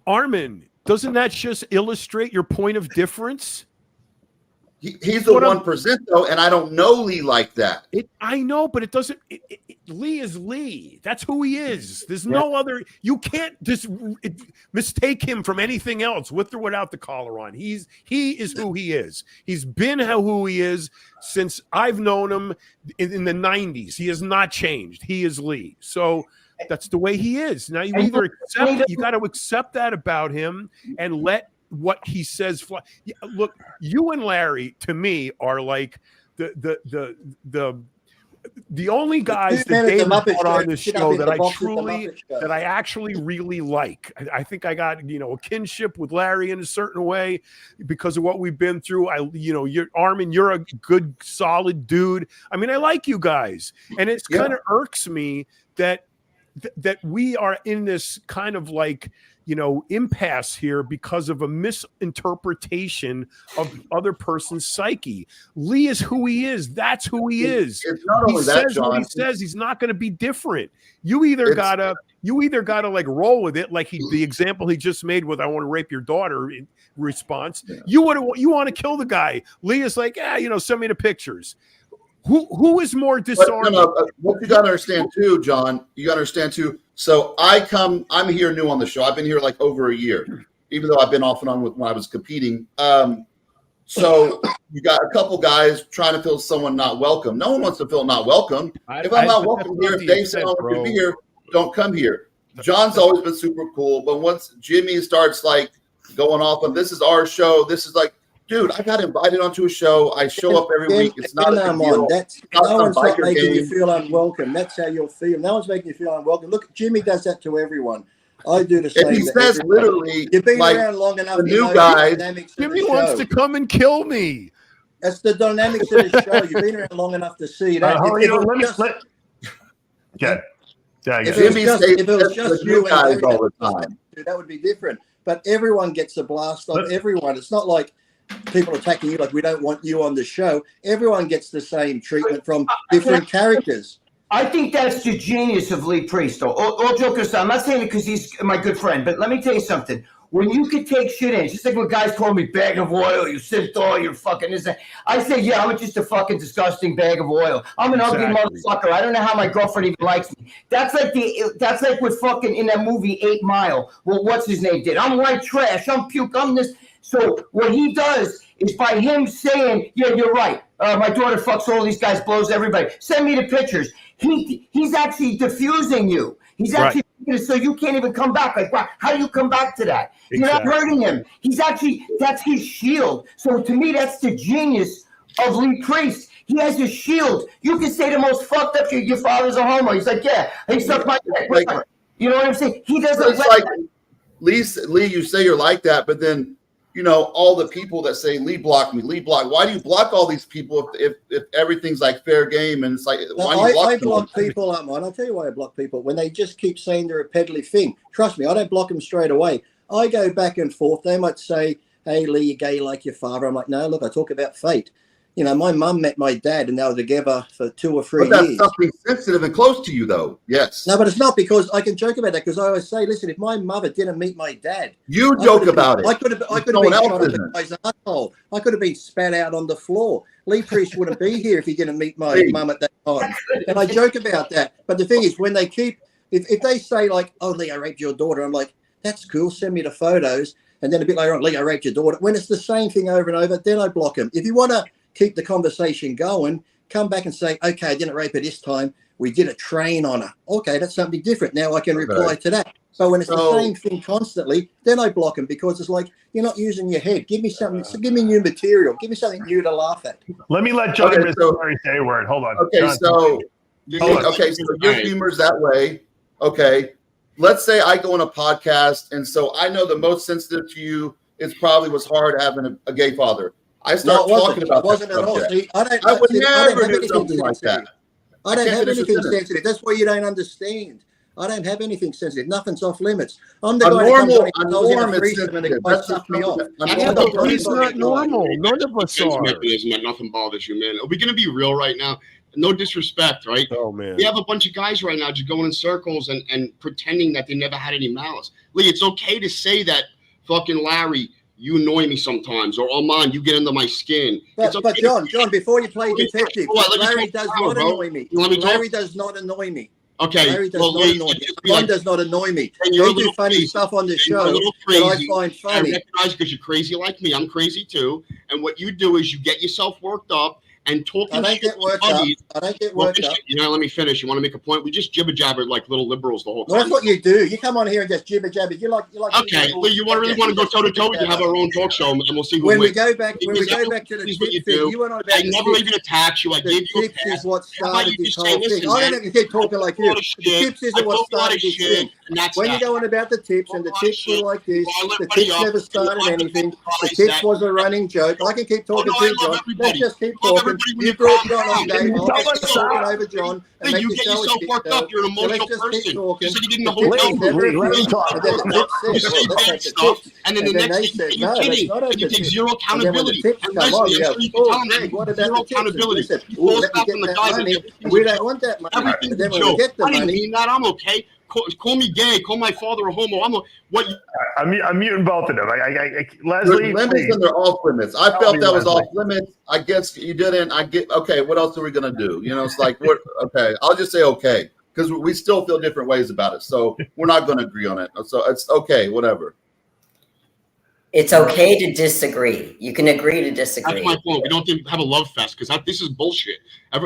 ARMON, doesn't that just illustrate your point of difference? He's the 1% though, and I don't know Lee like that. I know, but it doesn't. Lee is Lee. That's who he is. There's no other. You can't just mistake him from anything else, with or without the collar on. He is who he is. He's been who he is since I've known him in the 90s. He has not changed. He is Lee. So that's the way he is. Now you either accept. You got to accept that about him and let what he says fly. Look, you and Larry to me are like the only guys that Dave brought on this show that I actually really like. I think I got a kinship with Larry in a certain way because of what we've been through. You're ARMON, you're a good solid dude. I mean, I like you guys, and it's kind of irks me that we are in this kind of like impasse here because of a misinterpretation of other person's psyche. Lee is who he is. That's who he is. It's not only that, John. What he says. He's not going to be different. You either gotta like roll with it, like the example he just made with "I want to rape your daughter" in response. Yeah. You want to kill the guy. Lee is like, send me the pictures. Who is more disarming? What you got to understand too, John, you got to understand too. So I'm here new on the show. I've been here like over a year, even though I've been off and on with when I was competing. So you got a couple guys trying to feel someone not welcome. No one wants to feel not welcome. If I'm not welcome here, if Dave said I want to be here, don't come here. John's always been super cool, but once Jimmy starts like going off on this is our show, this is like, dude, I got invited onto a show. I show up every week. It's not a big deal. No one's not making you feel unwelcome. That's how you'll feel. No one's making you feel unwelcome. Look, Jimmy does that to everyone. I do the same. And he says literally, you've been like, around long enough. The new guys. Jimmy wants to come and kill me. That's the dynamics of the show. You've been around long enough to see that. If it was just you guys all the time, that would be different. But everyone gets a blast on everyone. It's not like people attacking you like we don't want you on the show. Everyone gets the same treatment from different characters. I think that's the genius of Lee Priest. All joke aside, I'm not saying it because he's my good friend, but let me tell you something. When you could take shit in, just like when guys call me bag of oil, you synthol, you're fucking this. I say, yeah, I'm just a fucking disgusting bag of oil. I'm an ugly motherfucker. I don't know how my girlfriend even likes me. That's like with fucking in that movie 8 Mile. Well, what's his name did? I'm white trash. I'm puke. I'm this. So what he does is by him saying, yeah, you're right. My daughter fucks all these guys, blows everybody. Send me the pictures. He's actually diffusing you. He's actually so you can't even come back. Like, wow, how do you come back to that? Exactly. You're not hurting him. That's his shield. So to me, that's the genius of Lee Priest. He has a shield. You can say the most fucked up shit. Your father's a homo. He's like, yeah, he sucked my dick. Whatever. You know what I'm saying? He doesn't. It's like Lee, you say you're like that, but then all the people that say Lee blocked me, Lee blocked. Why do you block all these people if everything's like fair game? And it's like, why do you block I block people, Armon. I'll tell you why I block people. When they just keep saying they're a peddly thing, trust me, I don't block them straight away. I go back and forth. They might say, hey, Lee, you're gay like your father. I'm like, no, look, I talk about fate. My mum met my dad and they were together for 2 or 3 years. But that's something sensitive and close to you, though. Yes. No, but it's not, because I can joke about that, because I always say, listen, if my mother didn't meet my dad, you joke about it. I could have been shot up his asshole. I could have been spat out on the floor. Lee Priest wouldn't be here if he didn't meet my mum at that time. And I joke about that. But the thing is, when they keep, if they say like, oh, Lee, I raped your daughter, I'm like, that's cool. Send me the photos. And then a bit later on, Lee, I raped your daughter. When it's the same thing over and over, then I block him. If you want to keep the conversation going, come back and say, okay, I didn't rape her this time. We did a train on her. Okay, that's something different. Now I can reply to that. So when it's the same thing constantly, then I block them, because it's like, you're not using your head. Give me something. Give me new material. Give me something new to laugh at. Let me let John say a word. Hold on. Okay, John, so your humor's that way. Okay, let's say I go on a podcast, and so I know the most sensitive to you was hard having a gay father. I start talking about that. Wasn't at all. See, I would never do something like that. I don't have anything sensitive. That's why you don't understand. I don't have anything sensitive. Nothing's off limits. I'm the guy that comes on and tells you to threesome and it sucks me off. He's not normal. None of us are. Mechanism that nothing bothers you, man. Are we going to be real right now? No disrespect, right? Oh, man. We have a bunch of guys right now just going in circles and pretending that they never had any malice. Lee, it's okay to say that fucking Larry, you annoy me sometimes, or Armon, you get under my skin. But John, before you play detective, Larry does not annoy me. Larry does not annoy me. Okay. Larry does not annoy me. Armon does not annoy me. You do funny stuff on the show that I find funny. I recognize because you're crazy like me. I'm crazy too. And what you do is you get yourself worked up and talking. I don't get worked up. I don't get worked up. Let me finish. You want to make a point? We just jibber jabber like little liberals the whole time. Well, that's what you do. You come on here and just jibber jabber. You like. Okay, well, you really want to go toe to toe? We can have our own talk show, and we'll see who wins. When we go back to the tip thing, you went on about I never even attacked you. I gave you a pass. Tips is what started this whole thing. I don't have to keep talking like you. The tips isn't what started this thing. When you go on about the tips, and the tips were like this, the tips never started anything. The tips was a running joke. I can keep talking to John. Let's just keep talking. You brought John on, Dave. I'll just talking over John. Then you get yourself worked up. You're an emotional person. You said you didn't know and then the next thing, you're kidding. And you take zero accountability. And what about zero accountability. We don't want that money. Everything's a joke. I didn't mean that. I'm okay. call me gay, call my father a homo. I'm muting both of them. Leslie, there's limits and they're off limits. I felt that was off limits. I guess you didn't. Okay. What else are we gonna do? It's like what? Okay, I'll just say okay because we still feel different ways about it. So we're not gonna agree on it. So it's okay. Whatever. It's okay to disagree. You can agree to disagree. That's my point. We don't have a love fest because this is bullshit.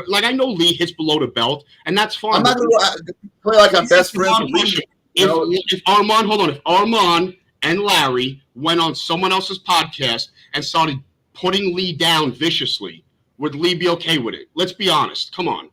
Like I know Lee hits below the belt, and that's fine. I'm not gonna play like I'm best friends with Lee. If Armon, hold on, if Armon and Larry went on someone else's podcast and started putting Lee down viciously, would Lee be okay with it? Let's be honest. Come on.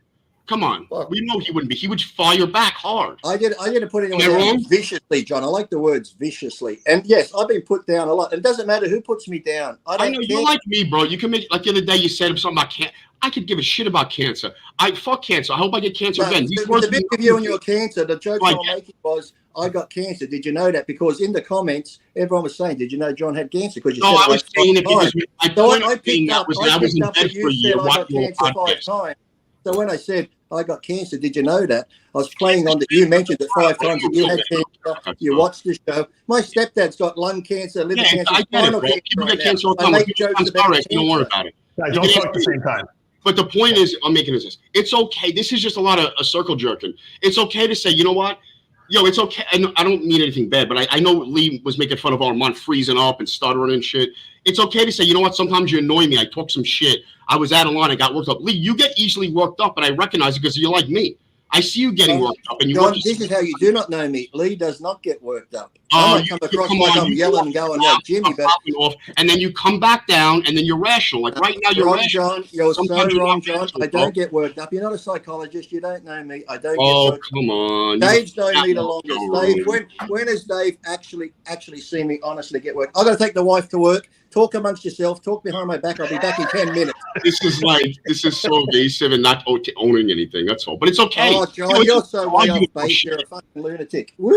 Well, we know he wouldn't be. He would fire back hard. I didn't put anyone down viciously, John. I like the words viciously. And yes, I've been put down a lot. It doesn't matter who puts me down. I know you like me, bro. You can make like the other day you said something about cancer. I could give a shit about cancer. Fuck cancer. I hope I get cancer again. The bit of you and your cancer, the joke I'm making was I got cancer. Did you know that? Because in the comments, everyone was saying, "Did you know John had cancer?" Because I was saying I picked up what you said. I got cancer 5 times. So when I said I got cancer, did you know that? I was playing on that you mentioned it 5 times that you had cancer. You watched the show. My stepdad's got lung cancer, liver cancer, spinal cancer. People get cancer all the time. I make jokes about it. Don't worry about it. Don't talk at the same time. But the point is, I'm making this. It's okay. This is just a lot of circle jerking. It's okay to say, you know what? It's okay. And I don't mean anything bad, but I know Lee was making fun of Armand freezing up and stuttering and shit. It's okay to say, you know what? Sometimes you annoy me. I talk some shit. I was out of line. I got worked up. Lee, you get easily worked up, but I recognize it because you're like me. I see you getting worked up. And John, this is how you do not know me. Lee does not get worked up. I might come across like I'm yelling and going like Jimmy, but and then you come back down and then you're rational. Like right now you're rational. John, you're so wrong, John. I don't get worked up. You're not a psychologist. You don't know me. I don't get worked up. Come on. Dave's known me the longest. Dave, when has Dave actually seen me honestly get work? I've got to take the wife to work. Talk amongst yourself. Talk behind my back. I'll be back in 10 minutes. This is so evasive and not owning anything. That's all. But it's okay. Oh, John, you're so way off base. You're a fucking lunatic. Woo!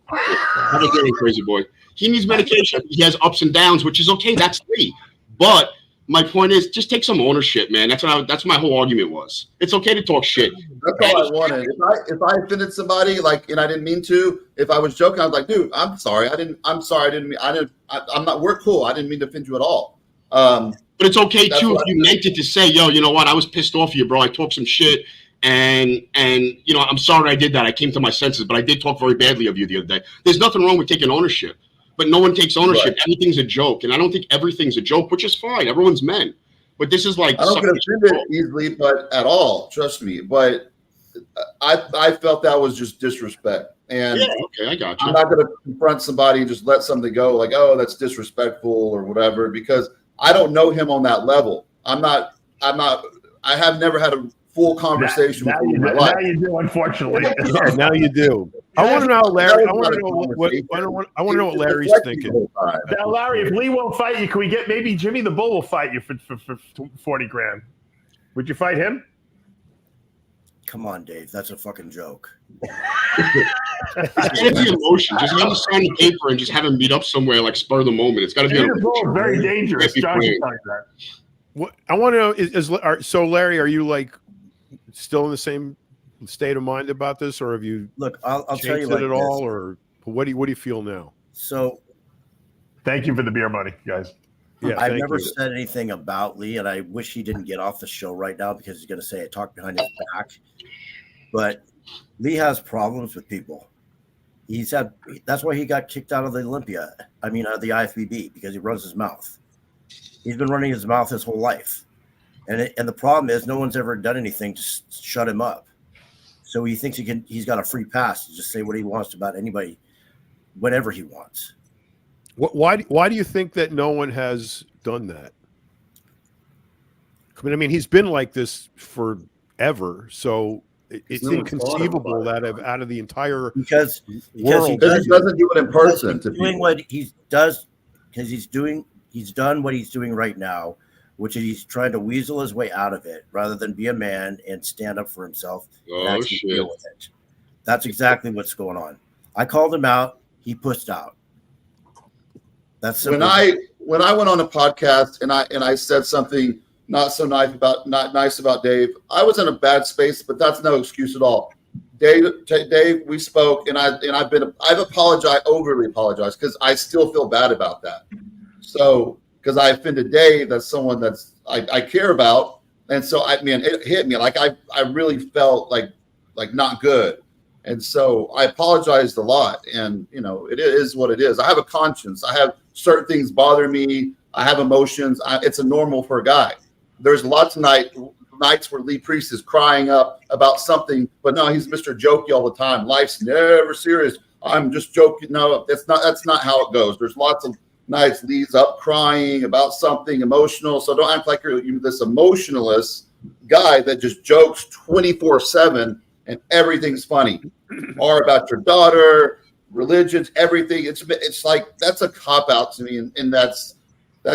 I'm a very crazy boy. He needs medication. He has ups and downs, which is okay. That's me. But my point is, just take some ownership, man. That's what my whole argument was. It's okay to talk shit. That's all I wanted. If I offended somebody, and I didn't mean to, if I was joking, I was like, dude, I'm sorry. We're cool. I didn't mean to offend you at all. But it's okay too if you meant it to say, yo, you know what? I was pissed off at you, bro. I talked some shit. And I'm sorry I did that. I came to my senses, but I did talk very badly of you the other day. There's nothing wrong with taking ownership. But no one takes ownership. Right. Everything's a joke. And I don't think everything's a joke, which is fine. Everyone's men. But this is like... I don't get offended easily, but at all. Trust me. But I felt that was just disrespect. And okay, I got you. I'm not going to confront somebody and just let something go like, oh, that's disrespectful or whatever, because I don't know him on that level. I have never had a full conversation with him in my life. Now you do, unfortunately. Now you do. I want to know, Larry. I want to know what Larry's thinking. Now, Larry, if Lee won't fight you, can we get maybe Jimmy the Bull will fight you for 40 grand? Would you fight him? Come on, Dave. That's a fucking joke. It's got to be emotion. Just let him sign the paper and just have him meet up somewhere, like spur of the moment. It's got to be. Jimmy the Bull is very dangerous. John can tell you that. What I want to know so Larry, are you like still in the same state of mind about this, or have you I'll tell you it at all, or what do you feel now? So, thank you for the beer money, guys. Yeah, I've never said anything about Lee, and I wish he didn't get off the show right now because he's going to say I talked behind his back. But Lee has problems with people. That's why he got kicked out of the the IFBB, because he runs his mouth. He's been running his mouth his whole life. And the problem is no one's ever done anything to shut him up. So he thinks he's got a free pass to just say what he wants about anybody, whenever he wants. Why do you think that no one has done that? I mean, he's been like this forever, so it's inconceivable that out of the entire because world, he doesn't do it in person. Doing what he does, because he's done what he's doing right now, which is he's trying to weasel his way out of it rather than be a man and stand up for himself and actually deal with it. That's exactly what's going on. I called him out. He pushed out. That's when I went on a podcast and I said something not nice about Dave. I was in a bad space, but that's no excuse at all. Dave, we spoke, and I've overly apologized because I still feel bad about that. So because I offended Dave, that's someone I care about, and so it hit me like I really felt like not good, and so I apologized a lot. And it is what it is. I have a conscience. I have certain things bother me. I have emotions. It's a normal for a guy. There's lots of nights where Lee Priest is crying up about something, but no, he's Mr. Jokey all the time. Life's never serious. I'm just joking. No, that's not how it goes. There's lots of nights Lee's up crying about something emotional. So don't act like you're this emotionalist guy that just jokes 24/7 and everything's funny. Or about your daughter, religions, everything. It's like that's a cop out to me, and that's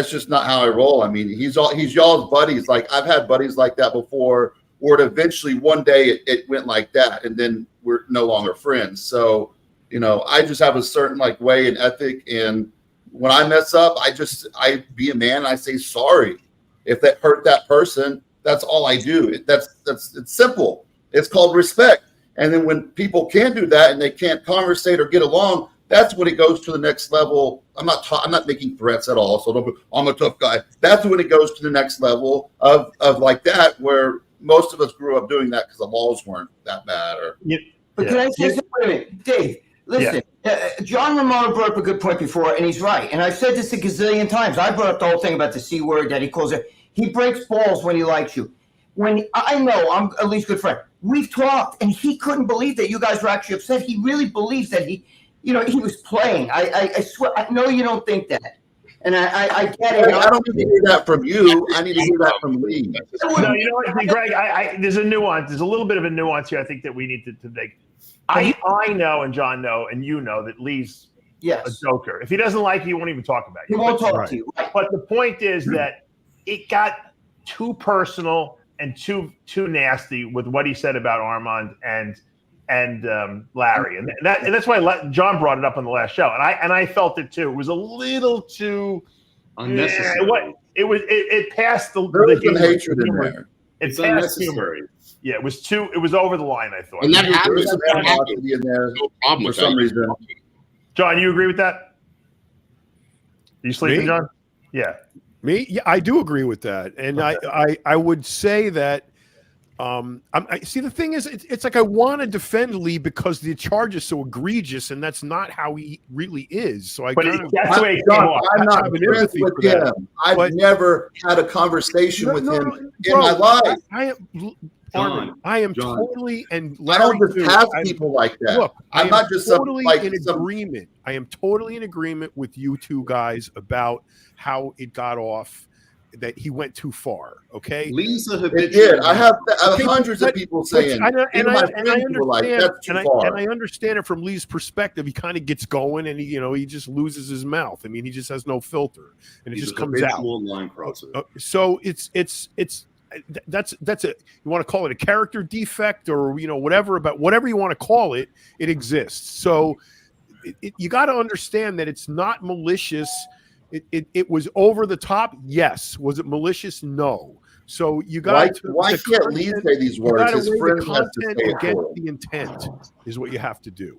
just not how I roll. I mean, he's y'all's buddies. Like I've had buddies like that before, or eventually one day it went like that, and then we're no longer friends. So, I just have a certain way and ethic, and when I mess up, I be a man and I say sorry. If that hurt that person, that's all I do. It's simple. It's called respect. And then when people can't do that and they can't conversate or get along, that's when it goes to the next level. I'm not making threats at all. So I'm a tough guy. That's when it goes to the next level of like that, where most of us grew up doing that because the laws weren't that bad. But can I say something? Wait a minute, Dave? Listen, John Romano brought up a good point before, and he's right. And I've said this a gazillion times. I brought up the whole thing about the C word that he calls it. He breaks balls when he likes you. When I know I'm at least good friend, we've talked, and he couldn't believe that you guys were actually upset. He really believes that he was playing. I swear, I know you don't think that. And I get it. I don't need to hear that from you. I need to hear that from Lee. No, you know what, Greg? There's a nuance. There's a little bit of a nuance here. I think that we need to make. I know, and John know, and you know that Lee's a joker. If he doesn't like you, he won't even talk about you. He won't talk to you. But the point is that it got too personal and too nasty with what he said about Armand and Larry, and that's why John brought it up on the last show, and I felt it too. It was a little too unnecessary. It passed the there was some humor. hatred in there. It's unnecessary. Yeah, it was over the line, I thought. And that happens. In there no problem for some reason. John, you agree with that? Are you sleeping, Me? John? Yeah. Me? Yeah, I do agree with that. And okay. I would say that see, the thing is, it's like I want to defend Lee because the charge is so egregious, and that's not how he really is. So that's the way it came off. I'm not friends with him. I've never had a conversation with him in my life. I am totally, and Larry, I don't just have people like that. Look, I'm not just totally in agreement. I am totally in agreement with you two guys about how it got off. That he went too far. Okay, Lisa, it did. I have hundreds of people saying, and I understand it from Lee's perspective. He kind of gets going, and he just loses his mouth. I mean, he just has no filter, and it just comes out. Line crosser. So that's a, you want to call it a character defect or whatever you want to call it. It exists. So you got to understand that it's not malicious. It was over the top. Yes. Was it malicious? No. So you got why can't Lee say these words? His friend has to say it against the intent is what you have to do.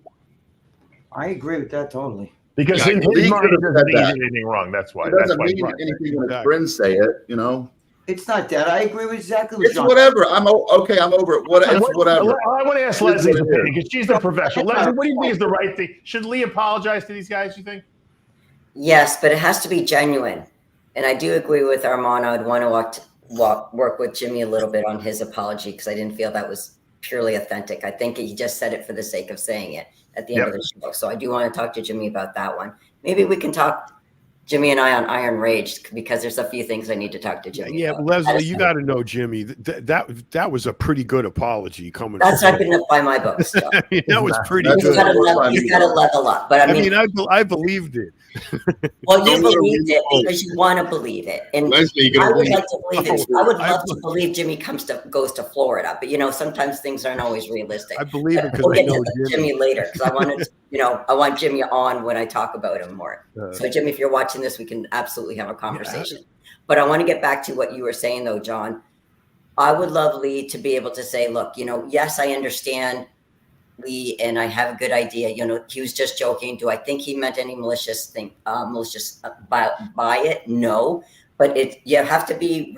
I agree with that totally. Because in his mind, he doesn't mean anything wrong. That's why. It doesn't mean anything when his friends say it. It's not that. I agree with exactly what it's John. Whatever. I'm okay. I'm over it. Whatever. I want to ask Leslie's opinion because she's the professional. Leslie, what do you think is the right thing? Should Lee apologize to these guys? You think? Yes, but it has to be genuine. And I do agree with Armon. I would want to work with Jimmy a little bit on his apology because I didn't feel that was purely authentic. I think he just said it for the sake of saying it at the end of the show. So I do want to talk to Jimmy about that one. Maybe we can talk, Jimmy and I, on Iron Rage because there's a few things I need to talk to Jimmy about. Leslie, you got to know Jimmy. That was a pretty good apology coming. That's not good enough by my books. So. That was pretty good. He's got to level up. But I believed it. Well, you believed it because you want to believe it, and Leslie, I would like to believe it. I would love to believe Jimmy goes to Florida, but sometimes things aren't always realistic. I believe it because we'll I get know to Jimmy later because I wanted, I want Jimmy on when I talk about him more. So, Jimmy, if you're watching this, we can absolutely have a conversation. Yeah. But I want to get back to what you were saying, though, John. I would love Lee to be able to say, look, yes, I understand Lee, and I have a good idea. You know, he was just joking. Do I think he meant any malicious thing, by it? No, but you have to be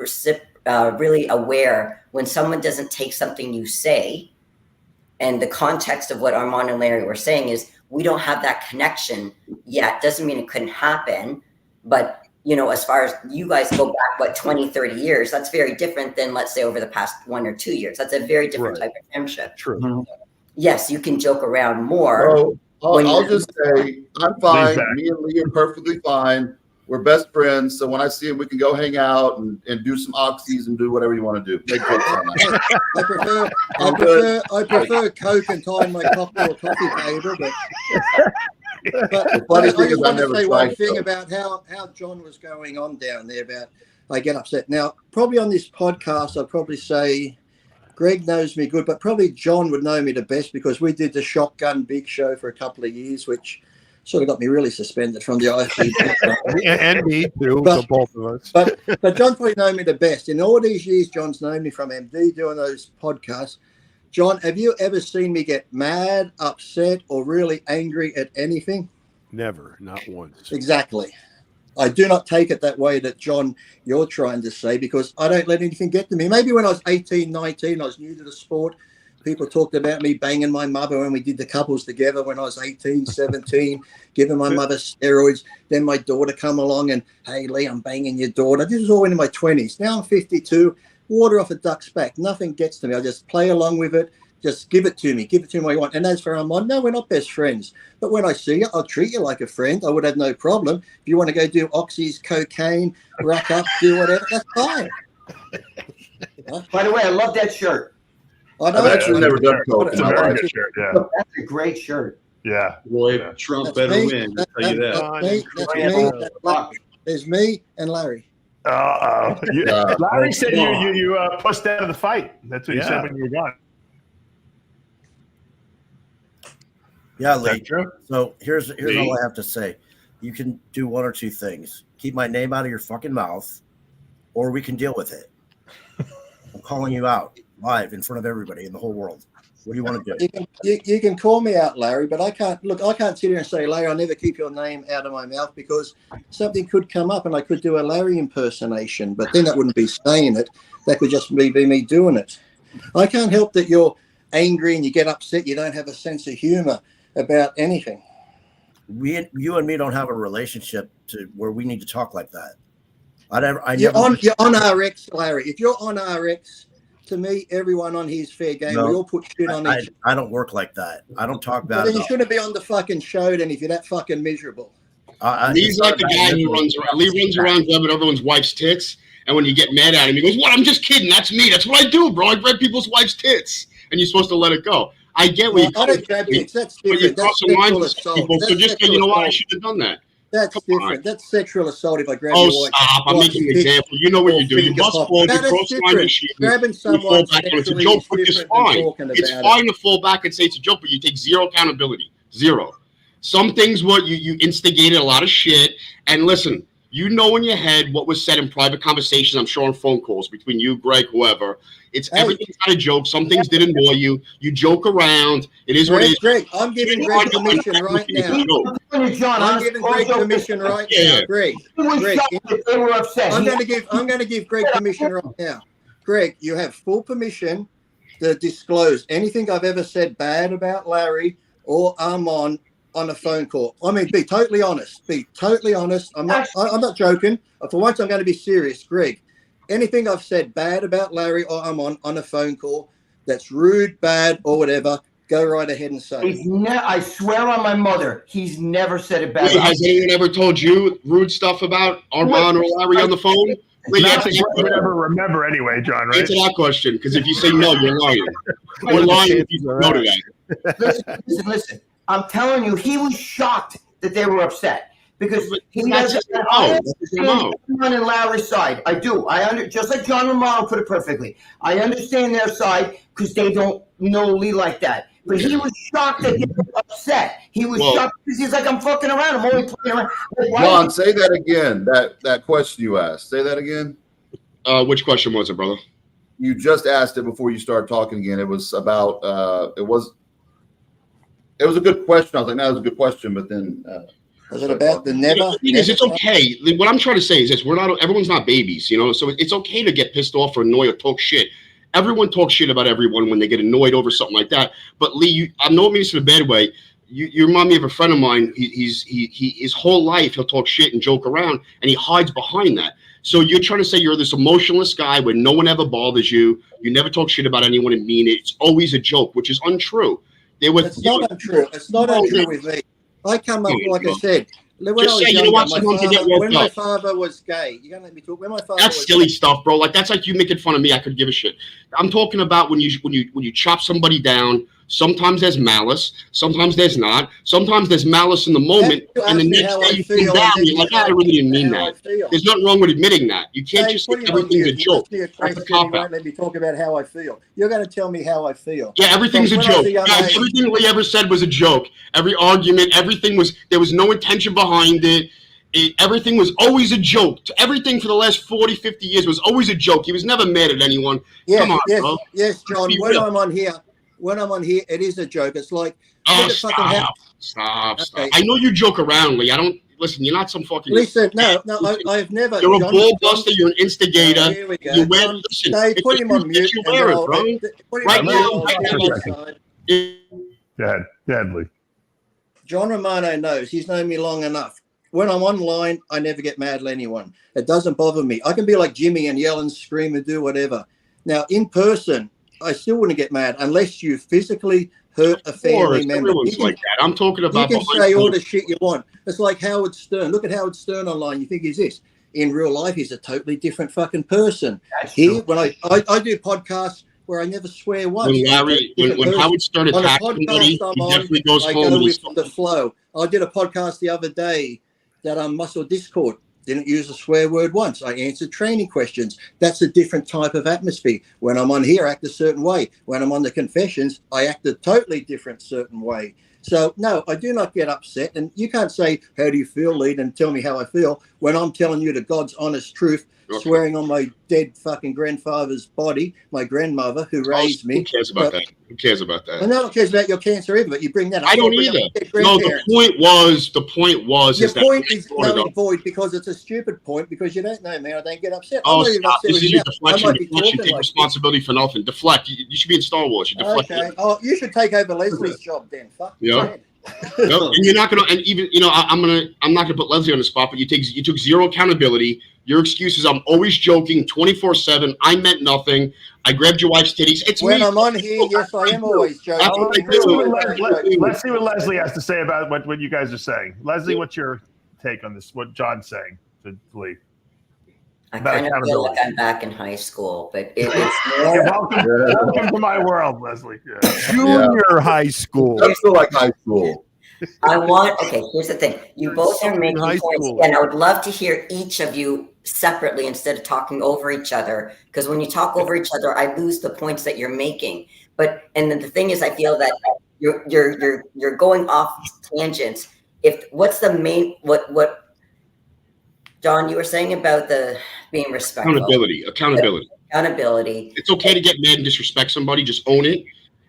really aware when someone doesn't take something you say. And the context of what Armand and Larry were saying is we don't have that connection yet. Doesn't mean it couldn't happen, but you know, as far as you guys go back, 20, 30 years, that's very different than, let's say, over the past 1 or 2 years. That's a very different type of friendship. True. Mm-hmm. Yes, you can joke around more. So I'll just say I'm fine. Me and Lee are perfectly fine. We're best friends. So when I see him, we can go hang out and do some oxies and do whatever you want to do. Make jokes on that. I prefer Coke and time my cocktail coffee table, but I just want to say one thing about how John was going on down there about I get upset. Now, probably on this podcast, I'd probably say Greg knows me good, but probably John would know me the best because we did the Shotgun Big Show for a couple of years, which sort of got me really suspended from the IFB. And me too, so both of us. But John probably knows me the best. In all these years, John's known me from MD doing those podcasts. John, have you ever seen me get mad, upset, or really angry at anything? Never, not once. Exactly. I do not take it that way that, John, you're trying to say, because I don't let anything get to me. Maybe when I was 18, 19, I was new to the sport. People talked about me banging my mother when we did the couples together when I was 18, 17, giving my mother steroids. Then my daughter come along and, hey, Lee, I'm banging your daughter. This was all in my 20s. Now I'm 52, water off a duck's back. Nothing gets to me. I just play along with it. Just give it to me. Give it to me what you want. And as for Armand, no, we're not best friends. But when I see you, I'll treat you like a friend. I would have no problem. If you want to go do oxys, cocaine, rack up, do whatever, that's fine. By the way, I love that shirt. I've actually never done coke. It's a very good shirt, yeah. That's a great shirt. Yeah. Boy, Trump better win. I'll tell you that. That's me. There's me and Larry. Larry said you pushed out of the fight. That's what you said when you were gone. Yeah, Lee. So here's all I have to say. You can do one or two things. Keep my name out of your fucking mouth, or we can deal with it. I'm calling you out live in front of everybody in the whole world. What do you want to do? You can call me out, Larry, but I can't sit here and say, Larry, I'll never keep your name out of my mouth, because something could come up and I could do a Larry impersonation, but then that wouldn't be saying it. That could just be me doing it. I can't help that you're angry and you get upset. You don't have a sense of humor about anything. You and me don't have a relationship to where we need to talk like that. You're on RX, Larry. If you're on RX, to me, everyone on here's fair game. No, we all put shit on each. I don't work like that. I don't talk about it. Then you all. shouldn't be on the fucking show then if you're that fucking miserable. Lee's like the guy who runs around. Lee runs around grabbing everyone's wife's tits, and when you get mad at him, he goes, "What? I'm just kidding. That's me. That's what I do, bro. I grab people's wife's tits," and you're supposed to let it go. I get what I don't grab tits. That's different. That's sexual assault. People, so just say, you know what? I should have done that. That's different. That's sexual assault if I grab your wife. Stop. I'm making an example. You know what you do. You bust forward, you cross line and shoot. Grabbing someone it's a joke, which is fine. It's fine to fall back and say it's a joke, but you take zero accountability. Zero. Some things you instigated a lot of shit. And listen, you know in your head what was said in private conversations, I'm sure on phone calls between you, Greg, whoever. Everything's not a joke. Some things did annoy you. You joke around. It is what it is. Greg, I'm giving Greg permission right now. I'm giving Greg permission right now. Greg, they were upset. I'm going to give Greg permission right now. Greg, you have full permission to disclose anything I've ever said bad about Larry or Armon on a phone call. I mean, be totally honest. Be totally honest. I'm not joking. For once, I'm going to be serious. Greg, anything I've said bad about Larry or Armon on a phone call that's rude, bad, or whatever, go right ahead and say it. I swear on my mother, he's never said it bad. Has anyone ever told you rude stuff about Armon or Larry on the phone? You never remember anyway, John, right? Answer that question, because if you say no, you're lying. You're lying if you know to that. Listen. I'm telling you, he was shocked that they were upset because he doesn't on Larry's side. I do. Just like John Romano put it perfectly. I understand their side because they don't know Lee like that. But he was shocked that they were upset. He was shocked because he's like, I'm fucking around. I'm only playing around. John, say that again. That question you asked. Say that again. Which question was it, brother? You just asked it before you started talking again. It was about It was a good question. I was like, no, it was a good question, but then was it about the never? The thing is, it's okay. What I'm trying to say is this: everyone's not babies, you know. So it's okay to get pissed off or annoyed or talk shit. Everyone talks shit about everyone when they get annoyed over something like that. But Lee, I know it means in a bad way. You remind me of a friend of mine. His whole life he'll talk shit and joke around, and he hides behind that. So you're trying to say you're this emotionless guy where no one ever bothers you. You never talk shit about anyone and mean it. It's always a joke, which is untrue. It's not untrue. It's not untrue with me. I come up, like I said, when Just say, you know what, sometimes you get when my worked up. father was gay, you're gonna let me talk. When my father That's was silly gay, stuff, bro. Like that's like you making fun of me. I could give a shit. I'm talking about when you chop somebody down. Sometimes there's malice. Sometimes there's not. Sometimes there's malice in the moment, and the next day you feel down. You're like, I really didn't mean that. There's nothing wrong with admitting that. You can't just say everything's a joke. That's a cop out. Let me talk about how I feel. You're going to tell me how I feel. Yeah, everything's a joke. Everything Lee ever said was a joke. Every argument, everything was. There was no intention behind it. Everything was always a joke. Everything for the last 40, 50 years was always a joke. He was never mad at anyone. Come on, bro. Yes, John. When I'm on here, it is a joke. It's like, stop. Okay. I know you joke around, Lee. I don't listen. You're not some fucking. Listen, no, I've never. You're a ball buster. You're an instigator. Here we go. You wear. Listen, put him on mute. You wear it, bro. Right now. Go ahead, Lee. John Romano knows. He's known me long enough. When I'm online, I never get mad at anyone. It doesn't bother me. I can be like Jimmy and yell and scream and do whatever. Now, in person, I still wouldn't get mad unless you physically hurt a family member. Everyone's like that. I'm talking about. You can say all the shit you want. It's like Howard Stern. Look at Howard Stern online. You think he's this. In real life, he's a totally different fucking person. When I do podcasts where I never swear once. When Howard Stern attacks somebody, he definitely goes home. I go with the flow. I did a podcast the other day that Muscle Discord. Didn't use a swear word once. I answered training questions. That's a different type of atmosphere. When I'm on here, I act a certain way. When I'm on the confessions, I act a totally different certain way. So, no, I do not get upset. And you can't say, how do you feel, Lead, and tell me how I feel when I'm telling you the God's honest truth, swearing on my dead fucking grandfather's body, my grandmother who raised me. Who cares about that? Who cares about that? I know who cares about your cancer either, but you bring that up. I don't either. No, the point was your point is null and void because it's a stupid point because you don't know me. I don't get upset. Oh, stop. This is your deflection. Take responsibility for nothing. Deflect. You should be in Star Wars. You deflect. Okay. Oh, you should take over Leslie's job then. Fuck. Yeah. No, and you're not gonna, and even I'm not gonna put Leslie on the spot, but you took zero accountability. Your excuse is I'm always joking 24/7. I meant nothing. I grabbed your wife's titties. It's when me. I'm on here. Yes, I am always joking. Let's see what Leslie has to say about what you guys are saying. Leslie, what's your take on this? What John's saying to Lee? I kind of feel like I'm back in high school, but it's more. Welcome to my world, Leslie. Yeah. Junior high school. I feel like high school. Here's the thing. You both are making points, and I would love to hear each of you separately instead of talking over each other, because when you talk over each other, I lose the points that you're making. And then the thing is, I feel that you're going off tangents. What's the main what John, you were saying about the being respectful. Accountability. It's okay to get mad and disrespect somebody. Just own it.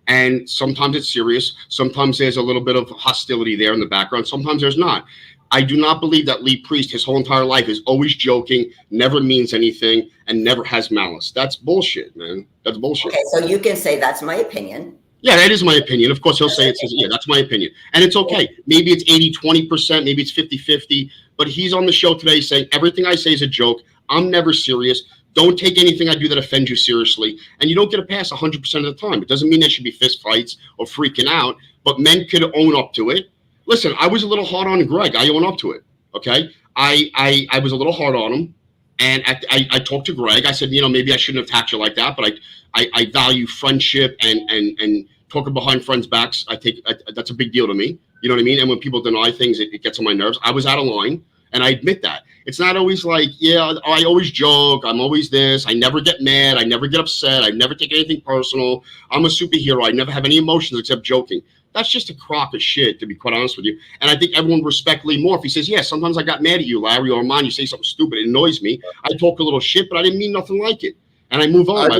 And sometimes it's serious. Sometimes there's a little bit of hostility there in the background. Sometimes there's not. I do not believe that Lee Priest, his whole entire life, is always joking, never means anything, and never has malice. That's bullshit, man. That's bullshit. Okay, so you can say that's my opinion. Yeah, that is my opinion. Of course, he'll say yeah, that's my opinion. And it's okay. Maybe it's 80-20%, maybe it's 50-50. But he's on the show today saying everything I say is a joke. I'm never serious. Don't take anything I do that offends you seriously. And you don't get a pass 100% of the time. It doesn't mean there should be fist fights or freaking out, but men could own up to it. Listen, I was a little hard on Greg. I own up to it, okay? I was a little hard on him, and I talked to Greg. I said, maybe I shouldn't have attacked you like that, but I value friendship and talking behind friends' backs. That's a big deal to me. You know what I mean? And when people deny things, it gets on my nerves. I was out of line, and I admit that. It's not always like, I always joke. I'm always this. I never get mad. I never get upset. I never take anything personal. I'm a superhero. I never have any emotions except joking. That's just a crock of shit, to be quite honest with you. And I think everyone would respect Lee more if he says, sometimes I got mad at you, Larry, or Armon. You say something stupid. It annoys me. I talk a little shit, but I didn't mean nothing like it. And I move on. I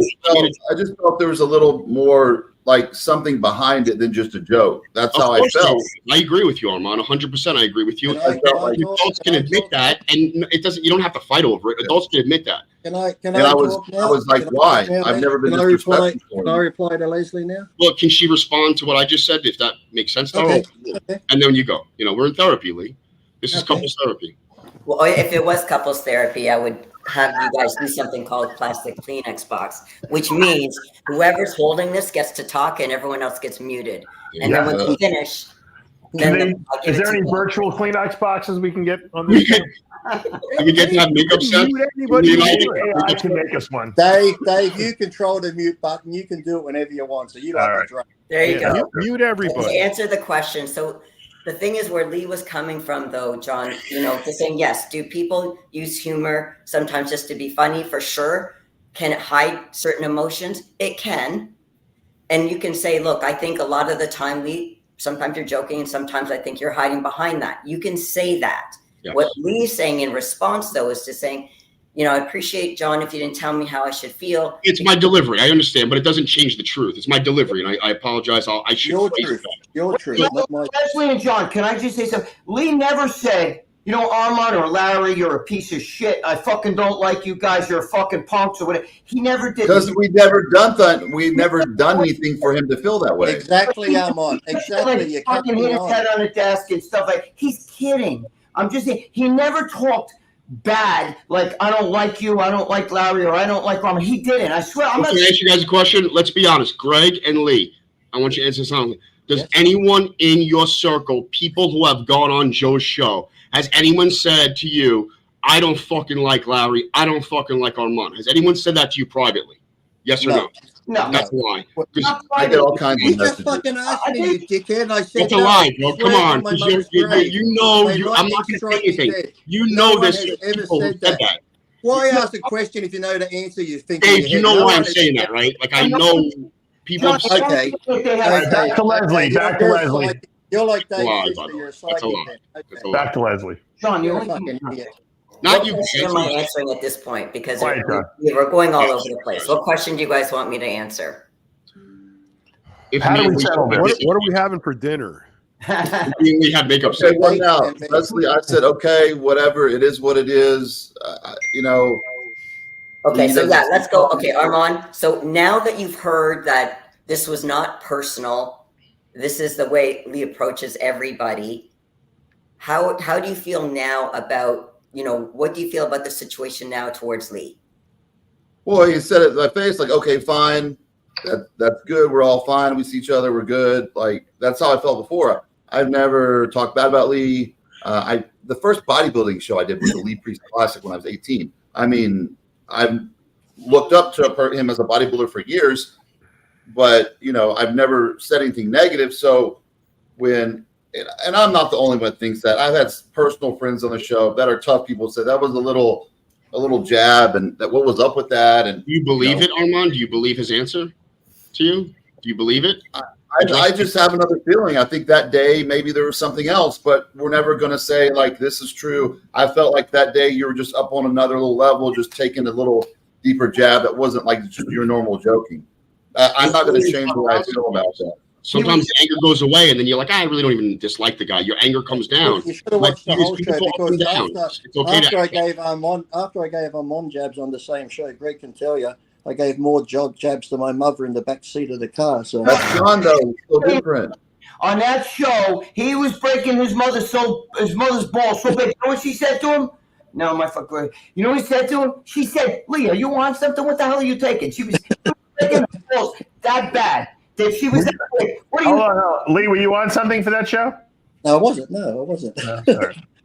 just felt there was a little more like something behind it than just a joke. That's how I felt. I agree with you, Armon. 100%. I agree with you. Adults can admit that, and it doesn't. You don't have to fight over it. Adults can admit that. I was like, why? I've never been disrespectful. Can I reply to Leslie now? Well, can she respond to what I just said, if that makes sense to her? Okay. And then you go. We're in therapy, Lee. This is couples therapy. Well, if it was couples therapy, I would have you guys do something called plastic Kleenex box, which means whoever's holding this gets to talk and everyone else gets muted. And then when we finish, is there any virtual Kleenex boxes we can get on this? We get to have makeup sets. I can make us one. Dave, you control the mute button. You can do it whenever you want. So you don't have to try. There you go. Mute everybody. To answer the question. So the thing is where Lee was coming from, though, John, to saying, yes, do people use humor sometimes just to be funny? For sure. Can it hide certain emotions? It can. And you can say, look, I think a lot of the time, Lee, sometimes you're joking and sometimes I think you're hiding behind that. You can say that. Yes. What Lee's saying in response, though, is to saying, I appreciate, John, if you didn't tell me how I should feel. It's my delivery. I understand, but it doesn't change the truth. It's my delivery, and I apologize. I should. Your truth. Leslie and John, can I just say something? Lee never said, Armon or Larry, you're a piece of shit. I fucking don't like you guys. You're fucking punks or whatever. He never did. Because we never done that. We never done anything for him to feel that way. Exactly, Armon. Exactly. You fucking hit his head on the desk and stuff like. He's kidding. I'm just saying. He never talked bad, like I don't like you, I don't like Larry, or I don't like Armon. He didn't. I swear. I'm going to ask you guys a question. Let's be honest. Greg and Lee, I want you to answer something. Does anyone in your circle, people who have gone on Joe's show, has anyone said to you, I don't fucking like Larry, I don't fucking like Armon? Has anyone said that to you privately? Yes or no? No. That's a lie. I get all kinds of messages. You just fucking asked me, you dickhead. I said that's a lie, bro. Come on. I'm not going to say anything. There's people who said that. Why ask a question if you know the answer? You think Dave, you know why I'm saying that, right? Like I know people. Okay. Back to Leslie. Back to Leslie. You're like Dave. You're a psychic. Back to Leslie. John, you're a fucking idiot. What question am I answering at this point? Because we're going all over the place. What question do you guys want me to answer? How do we settle this? What are we having for dinner? We had makeup set. Well, now, Leslie, I said, okay, whatever. It is what it is. Okay, so let's go. Okay, Armon. So now that you've heard that this was not personal, this is the way Lee approaches everybody. How do you feel now about? What do you feel about the situation now towards Lee? Well, he said it in my face, like, okay, fine. That's good. We're all fine. We see each other. We're good. Like, that's how I felt before. I've never talked bad about Lee. The first bodybuilding show I did was the Lee Priest Classic when I was 18. I mean, I've looked up to him as a bodybuilder for years, but, I've never said anything negative. So and I'm not the only one that thinks that. I've had personal friends on the show that are tough people say that was a little jab, and that what was up with that. And do you believe it, Armon? Do you believe his answer to you? Do you believe it? I just have another feeling. I think that day maybe there was something else, but we're never going to say like this is true. I felt like that day you were just up on another little level, just taking a little deeper jab that wasn't like just your normal joking. I'm not going to change the way I feel about that. Sometimes the anger goes away, and then you're like, I really don't even dislike the guy. Your anger comes down. You should have watched the whole show because after I gave Armon jabs on the same show, Greg can tell you, I gave more jabs to my mother in the back seat of the car. So that's John, though. So different. On that show, he was breaking his mother's balls so big. You know what she said to him? No, my fuck. You know what he said to him? She said, Leah, you want something? What the hell are you taking? She was breaking her balls that bad. That she was like, what are you? Lee, were you on something for that show? No, I wasn't. No,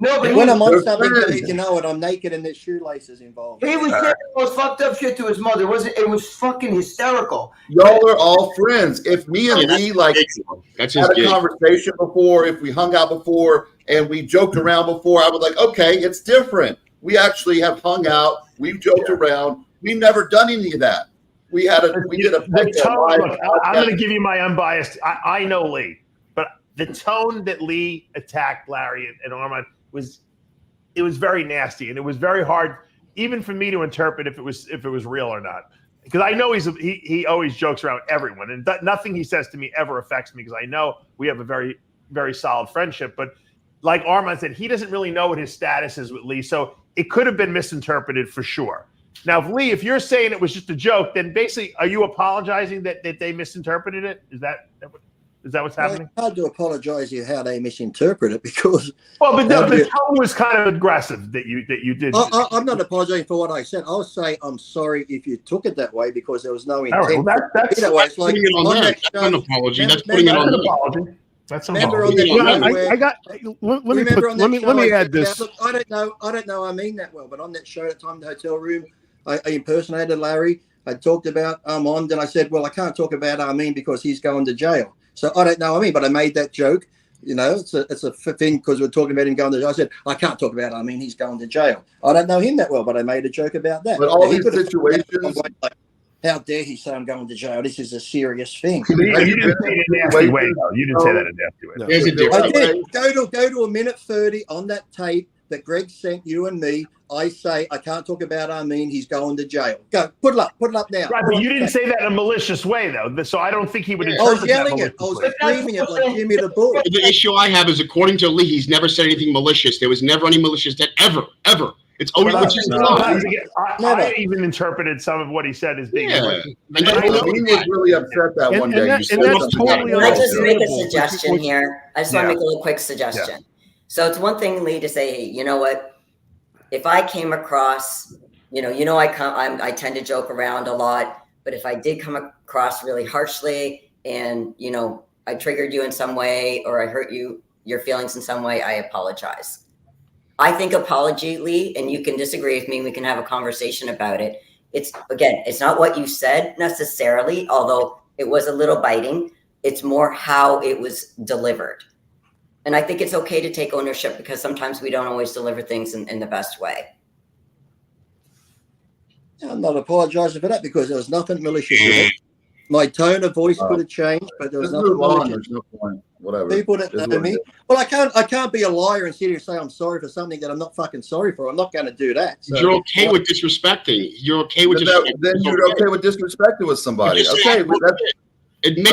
but when I'm on something, and I'm naked and there's shoelaces involved. He was saying the most fucked up shit to his mother. It was fucking hysterical. Y'all are all friends. If me and Lee had a conversation before, if we hung out before and we joked around before, I was like, okay, it's different. We actually have hung out. We've joked around. We've never done any of that. We did a tone. Look, I'm going to give you my unbiased. I know Lee, but the tone that Lee attacked Larry and Armon was very nasty, and it was very hard, even for me to interpret if it was real or not. because I know he always jokes around everyone, and nothing he says to me ever affects me because I know we have a very, very solid friendship. But like Armon said, he doesn't really know what his status is with Lee, so it could have been misinterpreted for sure. Now, if you're saying it was just a joke, then basically, are you apologizing that they misinterpreted it? Is that what's happening? It's hard to apologize for how they misinterpret it because. Well, but no, the tone was kind of aggressive that you did. I'm not apologizing for what I said. I'll say I'm sorry if you took it that way because there was no intent. All right, well, that's putting it on there. That's an apology. That's putting it on an apology. That's an apology. Let me add this. Look, I don't know. I mean that well, but on that show at the time in the hotel room, I impersonated Larry. I talked about Armon, and I said, well, I can't talk about Armin because he's going to jail. So I don't know Armin, but I made that joke. You know, it's a thing because we're talking about him going to jail. I said, I can't talk about Armin, he's going to jail. I don't know him that well, but I made a joke about that. But all these situations. Like, how dare he say I'm going to jail? This is a serious thing. You didn't say it in a nasty way, though. You didn't say that in a nasty way. No. There's a difference. I did. Go to a minute 30 on that tape that Greg sent you and me. I say I can't talk about Armin. He's going to jail. Go, put it up now. Right, but you didn't say that in a malicious way, though. So I don't think he would. I was yelling it. I was screaming it like Jimmy the Bull. The issue I have is, according to Lee, he's never said anything malicious. There was never any malicious that ever. It's always I even interpreted some of what he said as being. Yeah. He was really upset that one day. That's totally. Can I just make a suggestion here? I just want to make a little quick suggestion. Yeah. So it's one thing, Lee, to say, hey, you know what? If I came across, I tend to joke around a lot, but if I did come across really harshly and, I triggered you in some way or I hurt your feelings in some way, I apologize. I think apology, Lee, and you can disagree with me, we can have a conversation about it. It's not what you said necessarily, although it was a little biting. It's more how it was delivered. And I think it's okay to take ownership because sometimes we don't always deliver things in the best way. I'm not apologizing for that because there was nothing malicious in it. My tone of voice could have changed, but there was nothing malicious. There's no point. Whatever. People that know me. Well, I can't be a liar and sit here and say I'm sorry for something that I'm not fucking sorry for. I'm not going to do that. So, you're okay with disrespecting. You're okay with then you're okay with disrespecting with somebody. Okay, admit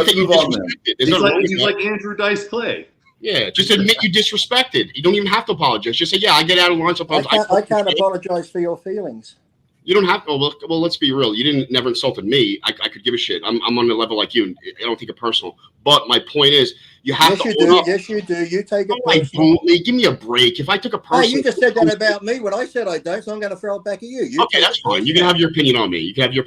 that you disrespected. He's like Andrew Dice Clay. Yeah, just admit you disrespected. You don't even have to apologize. Just say, yeah, I get out of line sometimes. I can't apologize for your feelings. You don't have to. Well, let's be real. You never insulted me. I could give a shit. I'm on the level like you. I don't take it personal. But my point is, you have to own up. Yes, you do. You take it personal. Give me a break. If I took a personal. Hey, you just said that about me when I said I don't, so I'm going to throw it back at you. Okay, that's fine. You can have your opinion on me. Exactly.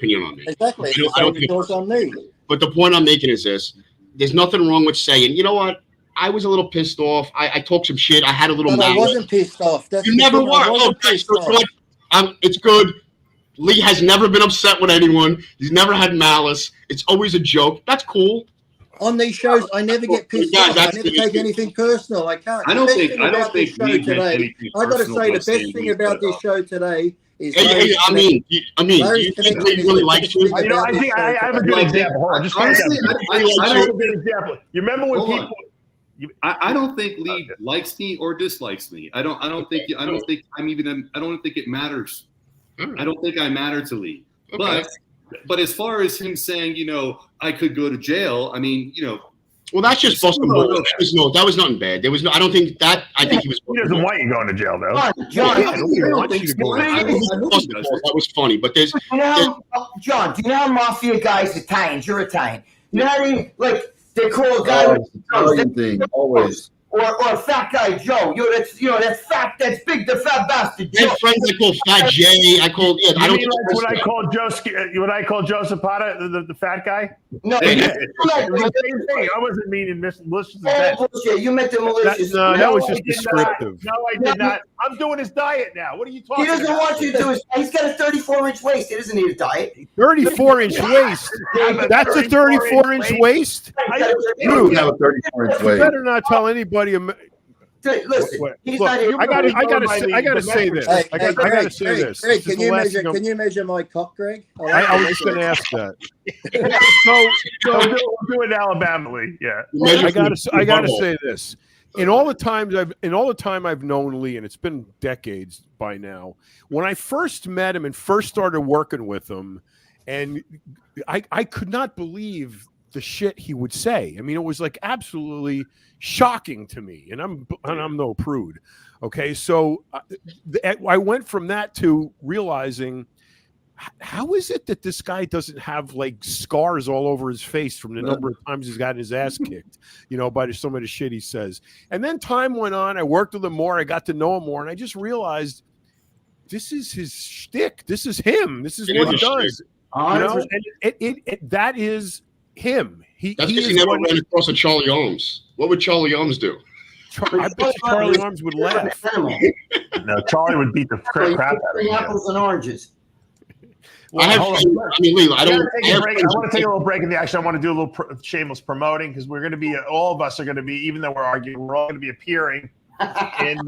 I don't think it's on me. But the point I'm making is this. There's nothing wrong with saying, you know what? I was a little pissed off. I talked some shit. I had a little mouth. I wasn't pissed off. You never were. Oh, it's good. Lee has never been upset with anyone. He's never had malice. It's always a joke. That's cool. On these shows, I never get pissed off. I never take anything personal. I can't. I don't think today. I got to say, the best thing about this show today is. I mean, do you think he really likes you? I think I have a good example. Hold on, just honestly, I have a good example. You remember when people. I don't think Lee likes me or dislikes me. I don't think it matters. I don't think I matter to Lee. Okay. But as far as him saying, I could go to jail, I mean, well, that's just busting balls. That was nothing bad. There was no. I don't think that. I think he was. He doesn't want you going to jail, though. John, that was funny, but there's. John, do you know how mafia guys Italians? You're Italian. You know how they call a guy always. Or a fat guy Joe. That's fat. That's big. The fat bastard. My friends, I call Fat Jay. I call. Yeah, I don't. When I call Joe Zapata the fat guy. No, same thing. I wasn't meaning malicious. Bullshit. You meant the malicious. That was just descriptive. No, I did not. I'm doing his diet now. What are you talking about? He doesn't want you to do his. He's got a 34-inch waist. He doesn't need a diet. 34-inch waist. That's a 34-inch waist. You have a 34-inch waist. You better not tell anybody. Listen, look, I gotta say this. I gotta say this. Greg, can you measure my cock, Greg? I was just gonna ask that. So do it Alabama, yeah. I gotta say this. In all the time I've known Lee, and it's been decades by now, when I first met him and first started working with him, and I could not believe the shit he would say. I mean, it was like absolutely shocking to me, and I'm no prude. Okay, so I went from that to realizing, how is it that this guy doesn't have like scars all over his face from the number of times he's gotten his ass kicked, by some of the shit he says? And then time went on. I worked with him more. I got to know him more, and I just realized this is his shtick. This is him. This is what he does. And that is him. That's because he never ran across a Charlie Arms. What would Charlie Arms do? I bet Charlie Arms would laugh. No, Charlie would beat the crap out of him. Apples and oranges. Well, I want to take a little break in the action. I want to do a little shameless promoting, because we're going to be, all of us are going to be, even though we're arguing, we're all going to be appearing in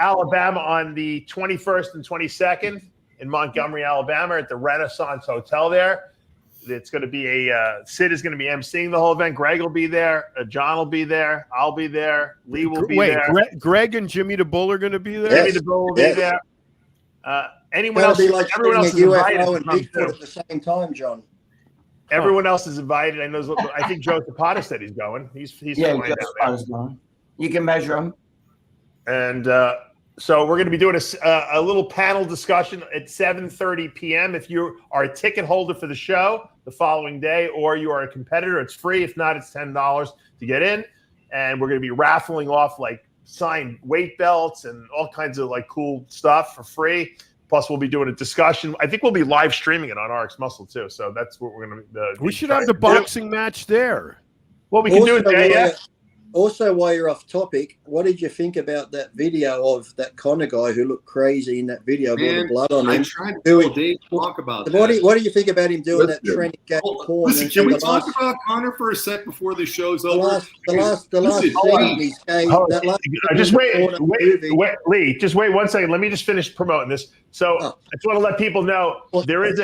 Alabama on the 21st and 22nd in Montgomery, Alabama, at the Renaissance Hotel there. It's going to be Sid is going to be emceeing the whole event. Greg will be there. John will be there. I'll be there. Lee will be there. Greg and Jimmy the Bull are going to be there? Jimmy the Bull will be there. Anyone else? Like everyone else is invited. And Bigfoot at the same time, John. Everyone else is invited. I think Joe Zapata said he's going. He's flying down there. You can measure him. And so we're going to be doing a little panel discussion at 7:30 p.m. If you are a ticket holder for the show the following day, or you are a competitor, it's free. If not, it's $10 to get in. And we're going to be raffling off like signed weight belts and all kinds of like cool stuff for free. Plus, we'll be doing a discussion. I think we'll be live streaming it on RX Muscle too. So that's what we're going to. We should have the boxing match there. Well, we can do it there. Yeah. Also, while you're off topic, what did you think about that video of that Connor guy who looked crazy in that video with all the blood on him? I tried to Dave talk about that. What do you think about him doing that training game porn? Listen, can we talk about Connor for a sec before the show's over? The last scene he's gay. Just wait, Lee. Just wait 1 second. Let me just finish promoting this. So I just want to let people know there's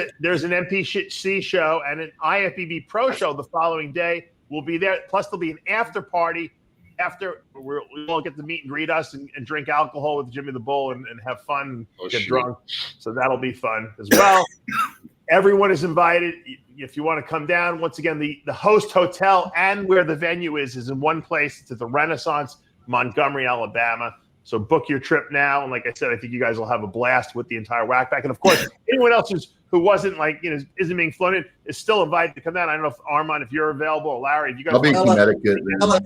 an NPC show and an IFBB Pro show the following day. We'll be there. Plus, there'll be an after party. After we all get to meet and greet us and drink alcohol with Jimmy the Bull and have fun and get drunk. So that'll be fun as well. Everyone is invited. If you want to come down, once again, the host hotel and where the venue is in one place. It's at the Renaissance, Montgomery, Alabama. So book your trip now. And like I said, I think you guys will have a blast with the entire Whack Pack. And of course, anyone else who wasn't isn't being flown in is still invited to come down. I don't know if Armon, if you're available, or Larry, if you guys. I'll be in Connecticut.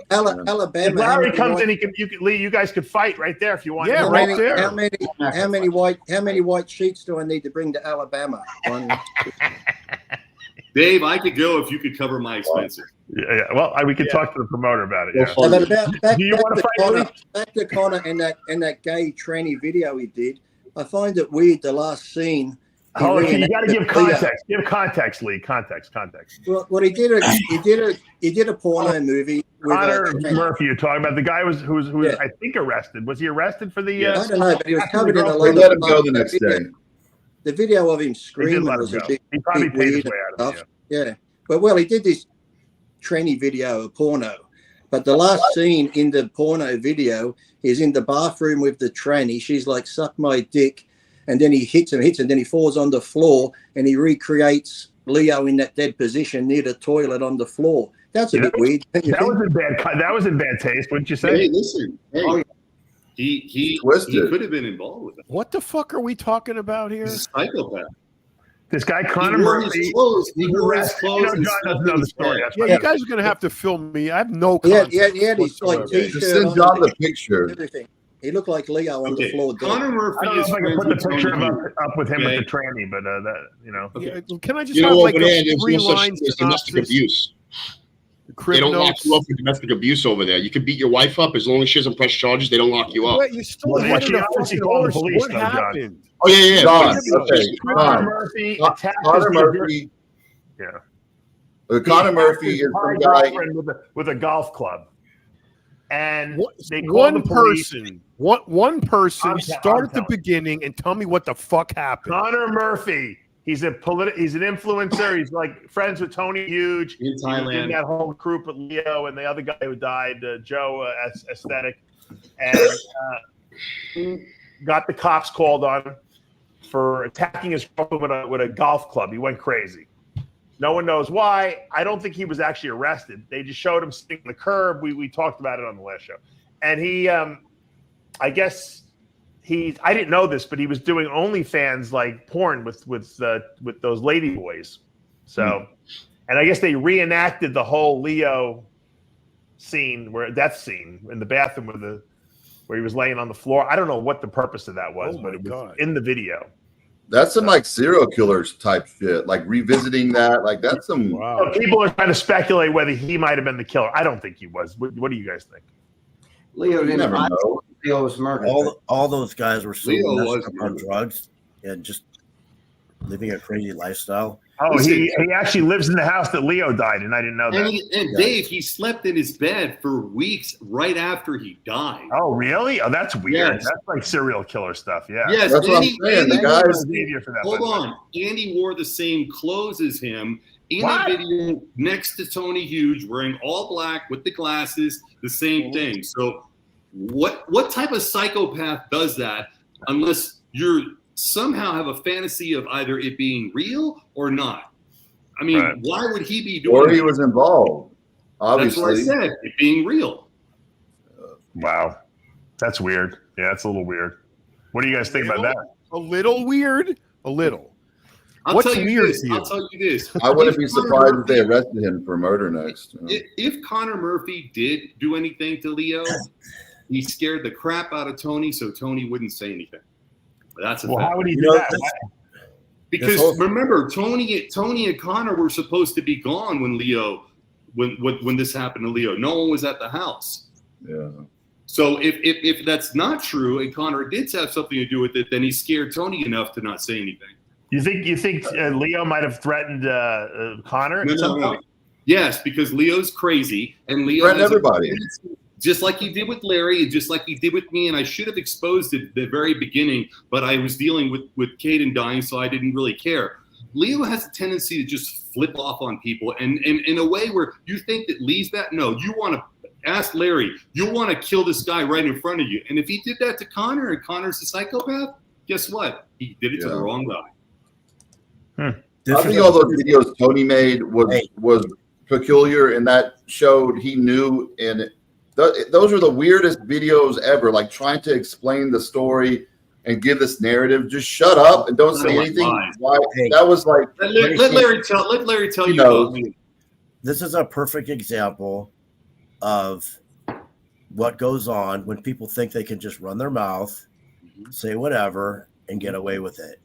Alabama. If Larry comes in, Lee, you guys could fight right there if you want. Yeah, right there. How many white sheets do I need to bring to Alabama? Dave, I could go if you could cover my expenses. Yeah. Well, we could talk to the promoter about it. Yeah. Do you want to fight? Back to Connor and that gay tranny video he did. I find it weird. The last scene. You got to give context. Give context, Lee. Context. Well, he did a porno movie with Connor Murphy. You're talking about the guy who was I think arrested. Was he arrested for the? I don't know, but he was covered in a lot. They let him go the next day. The video of him screaming was a bit weird stuff. Yeah, but he did this tranny video, a porno. But the last scene in the porno video is in the bathroom with the tranny. She's like, "Suck my dick." And then he hits him, and then he falls on the floor, and he recreates Leo in that dead position near the toilet on the floor. That's a bit weird. That was in bad taste, wouldn't you say? Hey, listen. Hey, he could have been involved with that. What the fuck are we talking about here? He's a psychopath. This guy Connor Murphy. He wore his clothes. John doesn't know the story. Yeah, you guys are gonna have to film me. I have no context. Yeah, he's like Just send John the picture. Everything. He looked like Leo on the floor. Connor Murphy. I don't know if I can put the picture up with him with the tranny, but Okay. Can I just have like a 3 lines domestic abuse? They don't lock you up for domestic abuse over there. You can beat your wife up as long as she doesn't press charges. They don't lock you up. Wait, you still had a fucking horse. What happened? Oh yeah. Connor Murphy. Yeah. Connor Murphy is the guy with a golf club. And one person start at the beginning and tell me what the fuck happened. Connor Murphy. He's an influencer. He's like friends with Tony Huge in Thailand. In that whole group with Leo and the other guy who died, Joe Aesthetic, and got the cops called on him. for attacking his girlfriend with a golf club. He went crazy. No one knows why. I don't think he was actually arrested. They just showed him sitting on the curb. We talked about it on the last show. And he, I guess I didn't know this, but he was doing OnlyFans like porn with those lady boys. So, and I guess they reenacted the whole Leo death scene in the bathroom where he was laying on the floor. I don't know what the purpose of that was, but it was in the video. That's some like serial killers type shit, like revisiting that. Like that's some. Wow. So people are trying to speculate whether he might have been the killer. I don't think he was. What do you guys think? Leo didn't never know. Leo was murdered. All those guys were so Leo messed was up on drugs and just living a crazy lifestyle. Oh, he actually lives in the house that Leo died, and I didn't know that. And Dave, he slept in his bed for weeks right after he died. Oh, really? Oh, that's weird. Yes. That's like serial killer stuff. Yeah. Yes, That's what I'm saying. The guys. Hold on. Andy wore the same clothes as him in What? the video next to Tony Hughes, wearing all black with the glasses, the same thing. So what type of psychopath does that unless you're somehow have a fantasy of either it being real or not? I mean, Right. why would he be doing Or he that? was involved. That's what I Obviously. said, it being real. Wow. That's weird. Yeah, that's a little weird. What do you guys think about that? A little weird. A little. I'll What's tell you weird this. to you? I'll tell you this. I wouldn't If be Connor surprised if Murphy- they arrested him for murder next. If Connor Murphy did do anything to Leo, he scared the crap out of Tony, so Tony wouldn't say anything. But that's a Well, fact. how would he You do know, that? Because remember, Tony and Connor were supposed to be gone when this happened to Leo. No one was at the house. Yeah. So if that's not true and Connor did have something to do with it, then he scared Tony enough to not say anything. You think Leo might have threatened Connor? No, at some no. point? Yes, because Leo's crazy and Leo Threaten has everybody. just like he did with Larry and just like he did with me. And I should have exposed it at the very beginning, but I was dealing with Caden dying, so I didn't really care. Leo has a tendency to just flip off on people, and in a way where you think that Lee's that. No, you want to ask Larry. You want to kill this guy right in front of you. And if he did that to Connor, and Connor's a psychopath, guess what? He did it to the wrong guy. I think all those videos Tony made was peculiar, and that showed he knew. And those are the weirdest videos ever. Like trying to explain the story and give this narrative. Just shut up and don't say anything. Why? That was like Let Larry tell you about me. This is a perfect example of what goes on when people think they can just run their mouth, say whatever, and get away with it.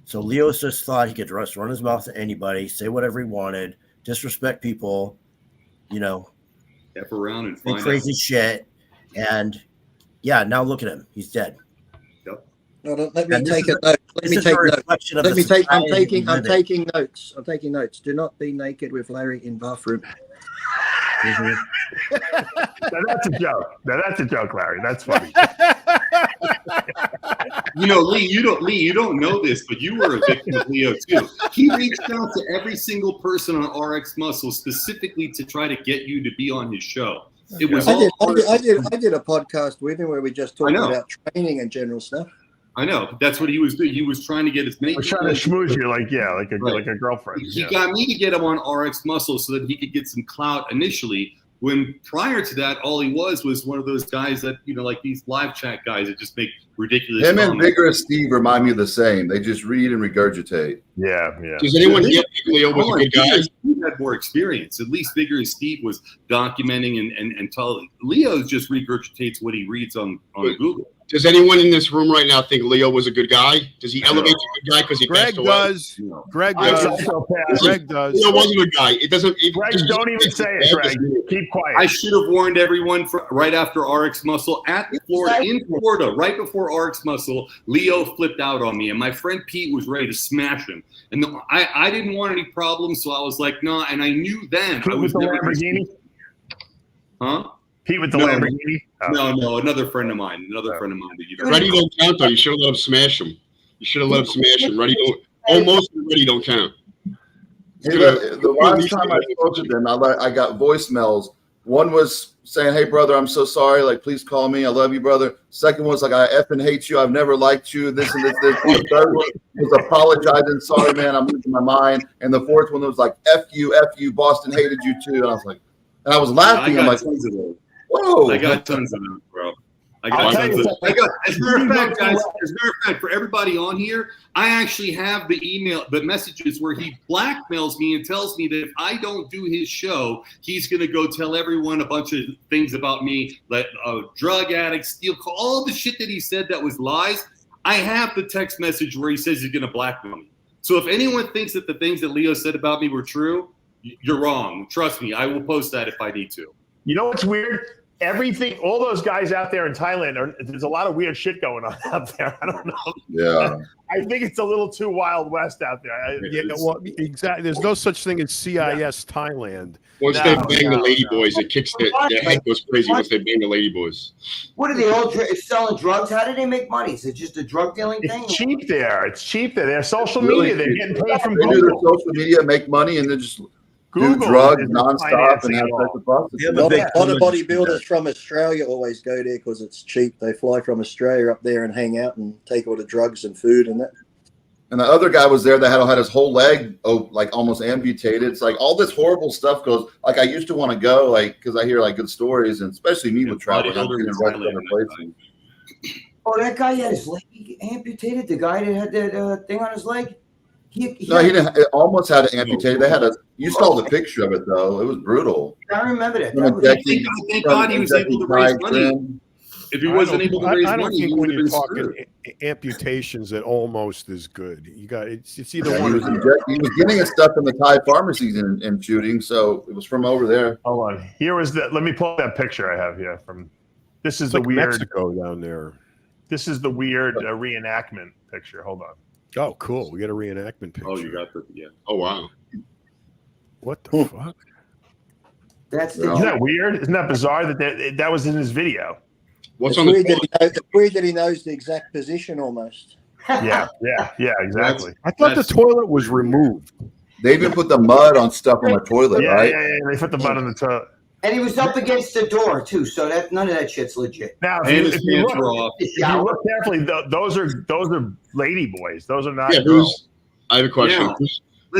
So Leo's just thought he could just run his mouth to anybody, say whatever he wanted, disrespect people, F around and do find crazy shit. And yeah, now look at him. He's dead. No, let me And this take is a note. Let This me is take a notes. reflection of Let the me take. I'm society we taking. I'm live in. taking notes. I'm taking notes. Do not be naked with Larry in bathroom. Now that's a joke. Now that's a joke, Larry. That's funny. Lee, you don't know this, but you were a victim of Leo too. He reached out to every single person on RX Muscle specifically to try to get you to be on his show. It was I did a podcast with him where we just talked know. about training and general stuff. I know, but that's what he was doing. He was trying to get as many. We're trying to schmooze you like a girlfriend. He Yeah. got me to get him on RX Muscle so that he could get some clout initially. When prior to that, all he was one of those guys that like these live chat guys that just make ridiculous. him and comments. Vigorous Steve remind me of the same. They just read and regurgitate. Yeah. Does anyone here think Leo was a good guy? Steve had more experience. At least Vigorous Steve was documenting and telling. Leo just regurgitates what he reads on Google. Does anyone in this room right now think Leo was a good guy? Does he elevate to a good guy because he Greg passed away? does. Greg does. Psychopath. Greg does. Leo wasn't a good guy. It doesn't. Greg, don't even say it, Greg. Keep quiet. I should have warned everyone right after RX Muscle in Florida, right before RX Muscle, Leo flipped out on me, and my friend Pete was ready to smash him. And I didn't want any problems, so I was like, no. And I knew then Pete I with was the never. Lamborghini? Huh? Pete with the No. Lamborghini? Oh. No, another friend of mine. That you don't. Ready don't count though. You should have let him smash him. You should have let him smash him. Ready don't. Almost ready don't count. The last time I spoke to them, I got voicemails. One was saying, "Hey, brother, I'm so sorry. Like, please call me. I love you, brother." Second one was like, "I effing hate you. I've never liked you. This and this, this." The third one was apologizing. "Sorry, man. I'm losing my mind." And the fourth one was like, F you. Boston hated you too." And I was like, and I was laughing. I'm like, "Whoa!" I got tons of them, bro. As a matter of fact, guys, for everybody on here, I actually have the messages where he blackmails me and tells me that if I don't do his show, he's going to go tell everyone a bunch of things about me, like drug addict, steal, all the shit that he said that was lies. I have the text message where he says he's going to blackmail me. So if anyone thinks that the things that Leo said about me were true, you're wrong. Trust me, I will post that if I need to. You know what's weird? Everything, all those guys out there in Thailand, there's a lot of weird shit going on out there. I don't know. Yeah. I think it's a little too Wild West out there. Well, exactly. There's no such thing as CIS Thailand. Once they bang the ladyboys, it kicks their head goes crazy once they bang the ladyboys. What are they all selling drugs? How do they make money? Is it just a drug dealing thing? It's cheap there. It's cheap there. They're social media. They're getting paid from They do their Google. social media, make money, and then just Google do drugs is nonstop and have financing sex with prostitutes. A lot of bodybuilders from Australia always go there because it's cheap. They fly from Australia up there and hang out and take all the drugs and food and that. And the other guy was there that had his whole leg like almost amputated. It's like all this horrible stuff goes. Like I used to want to go, like because I hear like good stories, and especially me with traveling. I'm getting right to other places. Oh, that guy had his leg amputated. The guy that had that thing on his leg. He didn't. It almost had it amputated. They had a. You saw the picture of it though. It was brutal. I remember that. Thank God he was able to raise money. If he wasn't able to raise money, I don't think when you're talking screwed. amputations, that almost is good. You got it's either Yeah, one or the other. he was getting his stuff in the Thai pharmacies and shooting, so it was from over there. Hold on. Here was the. Let me pull up that picture I have here from. This is It's the like weird. Mexico down there. This is the weird reenactment picture. Hold on. Oh, cool. We got a reenactment picture. Oh, you got the Oh wow. What the fuck? That's Isn't that weird? Isn't that bizarre that was in his video? What's It's on the weird, it's weird that he knows the exact position almost. Yeah, exactly. I thought the toilet was removed. They even put the mud on stuff on the toilet, Yeah, right? yeah. They put the mud on the toilet. And he was up against the door too, so that none of that shit's legit. Now, if you look carefully, those are lady boys. Those are not girls. I have a question. Yeah.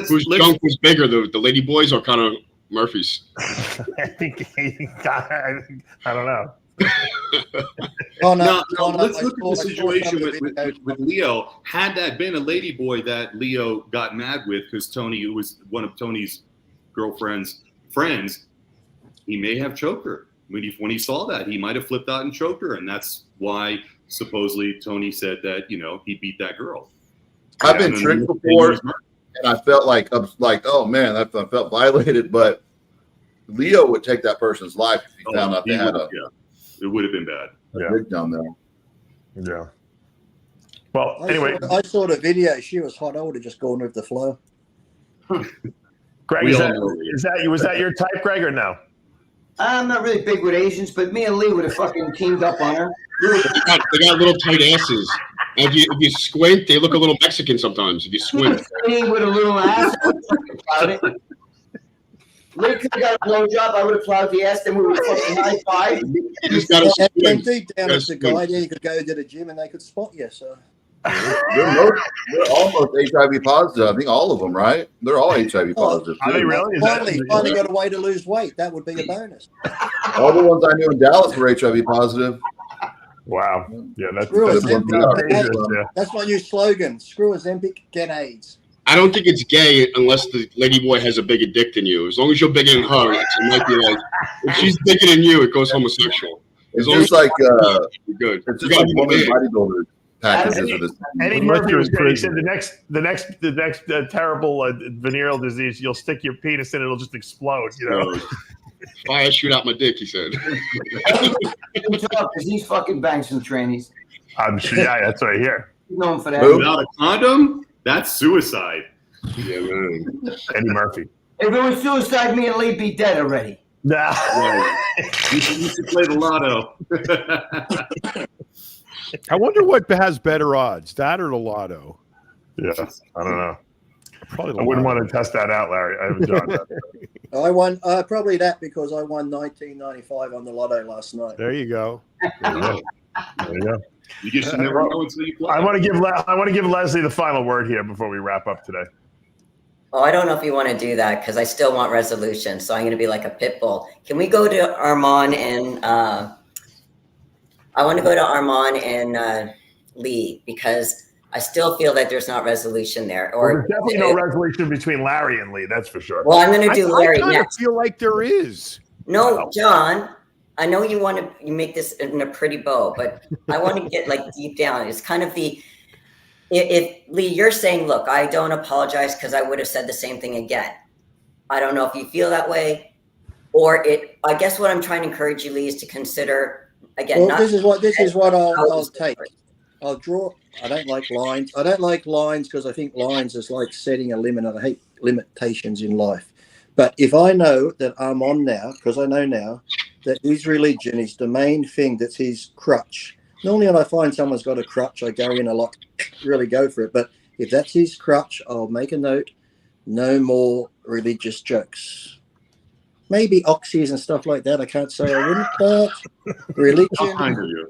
Whose junk was bigger, the lady boys or Conor Murphy's? I think I don't know. Now, let's look at the situation with Leo. Had that been a lady boy that Leo got mad with, because Tony, who was one of Tony's girlfriend's friends, he may have choked her. When he saw that, he might have flipped out and choked her, and that's why supposedly Tony said that he beat that girl. I've been tricked before, and I felt like oh man, I felt violated. But Leo would take that person's life if he found out they had a. Yeah, it would have been bad. Big down there. Yeah. Well, anyway, I saw the video. She was hot. I would have just gone with the flow. Greg, was that your type, Greg, or no? I'm not really big with Asians, but me and Lee would have fucking teamed up on her. They got little tight asses. And if you squint, they look a little Mexican sometimes. If you squint, with a little ass, I would fucking plowed it. Lee could have got a blowjob. I would have plowed the ass. Then we would fucking high five. you just got to And squint. deep down, it's the guy there. You could go to the gym and they could spot you. So They're almost HIV positive. I think all of them, right? They're all HIV positive. Are they really? Finally got a way to lose weight. That would be a bonus. All the ones I knew in Dallas were HIV positive. Wow. Yeah, that's That's my new slogan. Screw Ozempic, get AIDS. I don't think it's gay unless the lady boy has a bigger dick than you. As long as you're bigger than her, it might be like if she's bigger than you, it goes homosexual. It's just like you're good. It's You just gotta like be women big. bodybuilder packages of this. Eddie Murphy was great. He said the next terrible venereal disease, you'll stick your penis in, it'll just explode. Fire shoot out my dick, he said. Because he's fucking banged some trannies. I'm sure. Yeah, that's right here. He's known for that. Without a condom, that's suicide. Yeah, man. Eddie Murphy. If it was suicide, me and Lee be dead already. Nah. You should play the lotto. I wonder what has better odds, that or the lotto. Yeah, I don't know. Probably I wouldn't want to test that out, Larry. I haven't done that. I won probably that because I won 1995 on the lotto last night. There you go. There you go. There you go. You just never know until you play. I want to give Leslie the final word here before we wrap up today. Oh, I don't know if you want to do that because I still want resolution. So I'm going to be like a pit bull. Can we go to Armon and I want to go to Armon and Lee because I still feel that there's not resolution there. Or there's definitely no resolution between Larry and Lee. That's for sure. Well, I'm going to do Larry I next. feel like there is. No, John. I know you want to make this in a pretty bow, but I want to get like deep down. It's kind of the if Lee, you're saying, look, I don't apologize because I would have said the same thing again. I don't know if you feel that way, or it. I guess what I'm trying to encourage you, Lee, is to consider again. Well, this is what I'll take. I'll draw. I don't like lines. I don't like lines because I think lines is like setting a limit, and I hate limitations in life. But if I know that I'm on now, because I know now that his religion is the main thing, that's his crutch. Normally when I find someone's got a crutch, I go in a lot, really go for it. But if that's his crutch, I'll make a note, no more religious jokes. Maybe oxys and stuff like that. I can't say I wouldn't, but religion,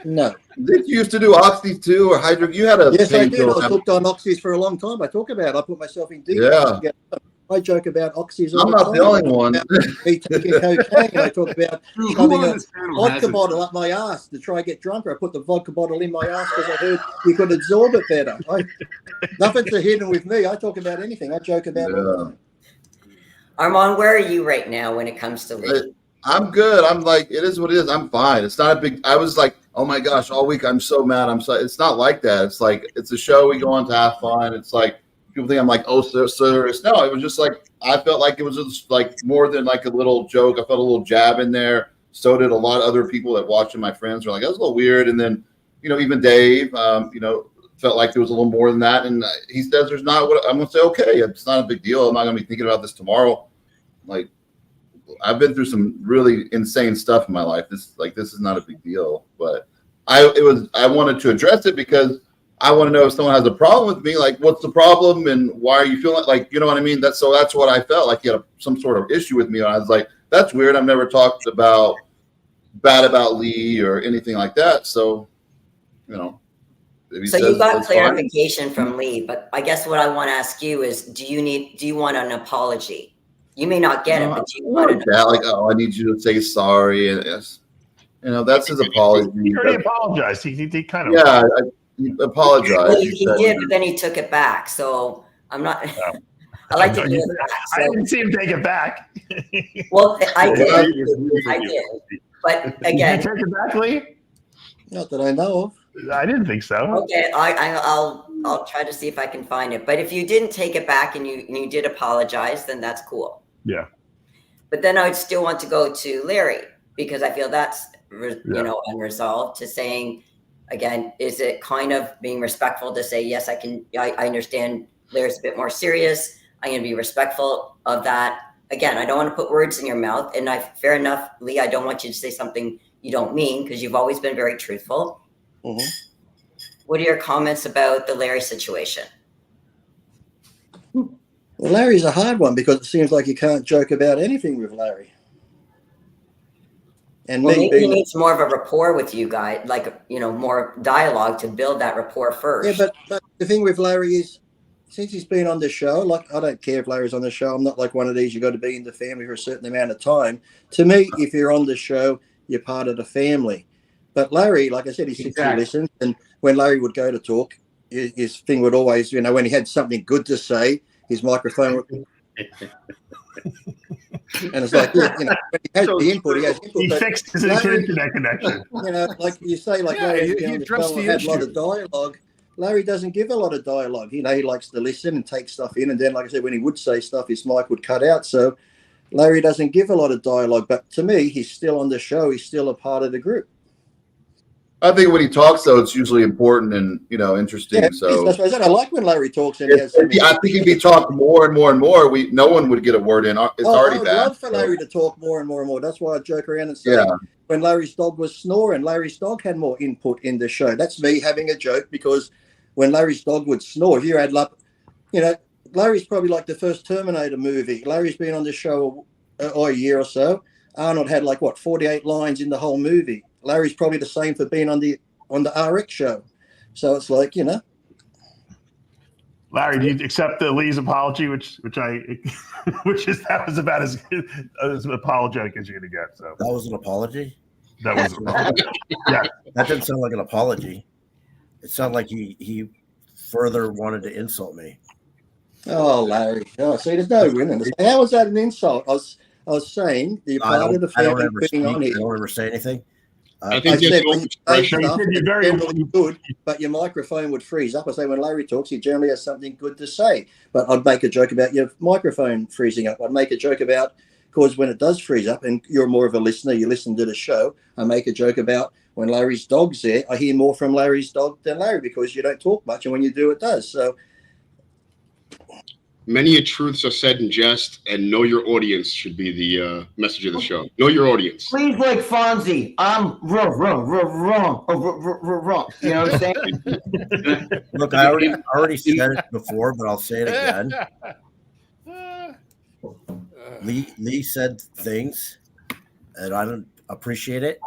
no. Did you used to do oxys too, or hydro? You had a yes, I did. I was hooked on oxys for a long time. I talk about it. I put myself in deep. Yeah. I joke about oxys. I'm not the only one. Me taking cocaine. I talk about shoving a vodka bottle up my ass to try and get drunker. I put the vodka bottle in my ass because I heard you could absorb it better. Nothing's hidden with me. I talk about anything. I joke about it all the time. Armand, where are you right now when it comes to Lee? I'm good. I'm like, it is what it is. I'm fine. It's not a big. I was like, oh my gosh, all week I'm so mad. I'm so. It's not like that. It's like it's a show we go on to have fun. It's like. People think I'm like, oh, so serious. No, it was just like, I felt like it was just like more than like a little joke. I felt a little jab in there. So did a lot of other people that watching. My friends were like, that was a little weird. And then, even Dave, felt like there was a little more than that. And he says there's not what I'm going to say. Okay, it's not a big deal. I'm not going to be thinking about this tomorrow. Like, I've been through some really insane stuff in my life. This is not a big deal. But I wanted to address it because I want to know if someone has a problem with me, like what's the problem and why are you feeling like, you know what I mean? That's what I felt like. He had some sort of issue with me. And I was like, that's weird. I've never talked bad about Lee or anything like that. So, So you got clarification from Lee, but I guess what I want to ask you is, do you want an apology? You may not get it, but do you want an apology? Like, oh, I need you to say sorry. And that's his apology. He already apologized. He kind of. Yeah. He apologized. Well, he did, but then he took it back. So I'm not. I like to do it back. So. I didn't see him take it back. Well, I did. I did. But again, did you take it back, Lee? Not that I know of. I didn't think so. Okay, I'll try to see if I can find it. But if you didn't take it back and you did apologize, then that's cool. Yeah. But then I would still want to go to Larry because I feel that's unresolved. To saying. Again, is it kind of being respectful to say, yes, I understand Larry's a bit more serious. I'm going to be respectful of that. Again, I don't want to put words in your mouth. And fair enough, Lee, I don't want you to say something you don't mean because you've always been very truthful. Mm-hmm. What are your comments about the Larry situation? Well, Larry's a hard one because it seems like you can't joke about anything with Larry. And maybe he needs more of a rapport with you guys, more dialogue to build that rapport first. Yeah, but the thing with Larry is, since he's been on the show, like I don't care if Larry's on the show. I'm not like one of these. You got to be in the family for a certain amount of time. To me, if you're on the show, you're part of the family. But Larry, like I said, he sits and listens. And when Larry would go to talk, his thing would always, when he had something good to say, his microphone would. And it's like, when he has the input, he has input. He fixed his internet connection. Like you say, like Larry had a lot of dialogue. Larry doesn't give a lot of dialogue. He likes to listen and take stuff in. And then, like I said, when he would say stuff, his mic would cut out. So Larry doesn't give a lot of dialogue. But to me, he's still on the show. He's still a part of the group. I think when he talks, though, it's usually important and interesting. Yeah, so that's what I said. I like when Larry talks. And I think if he talked more and more and more, no one would get a word in. It's already bad. I'd love for Larry to talk more and more and more. That's why I joke around and say when Larry's dog was snoring, Larry's dog had more input in the show. That's me having a joke because when Larry's dog would snore, if you had Larry's probably like the first Terminator movie. Larry's been on the show a year or so. Arnold had like 48 lines in the whole movie. Larry's probably the same for being on the RX show. So it's like, you know. Larry, do you accept Lee's apology, which that was about as apologetic as you're gonna get? So that was an apology. That was yeah. That didn't sound like an apology. It sounded like he further wanted to insult me. Oh, Larry. Oh, see, there's no winning. How was that an insult? I was saying the part of the family being on here. I don't ever say anything. I think said when you say stuff, it's generally good, but your microphone would freeze up. I say when Larry talks, he generally has something good to say. But I'd make a joke about your microphone freezing up. I'd make a joke about, because when it does freeze up, and you're more of a listener, you listen to the show, I make a joke about when Larry's dog's there, I hear more from Larry's dog than Larry because you don't talk much, and when you do, it does. So many truths are said in jest, and know your audience should be the message of the show. Know your audience. Please, like Fonzie, I'm wrong. You know what I'm saying? Look, I already said it before, but I'll say it again. Lee said things, and I don't appreciate it.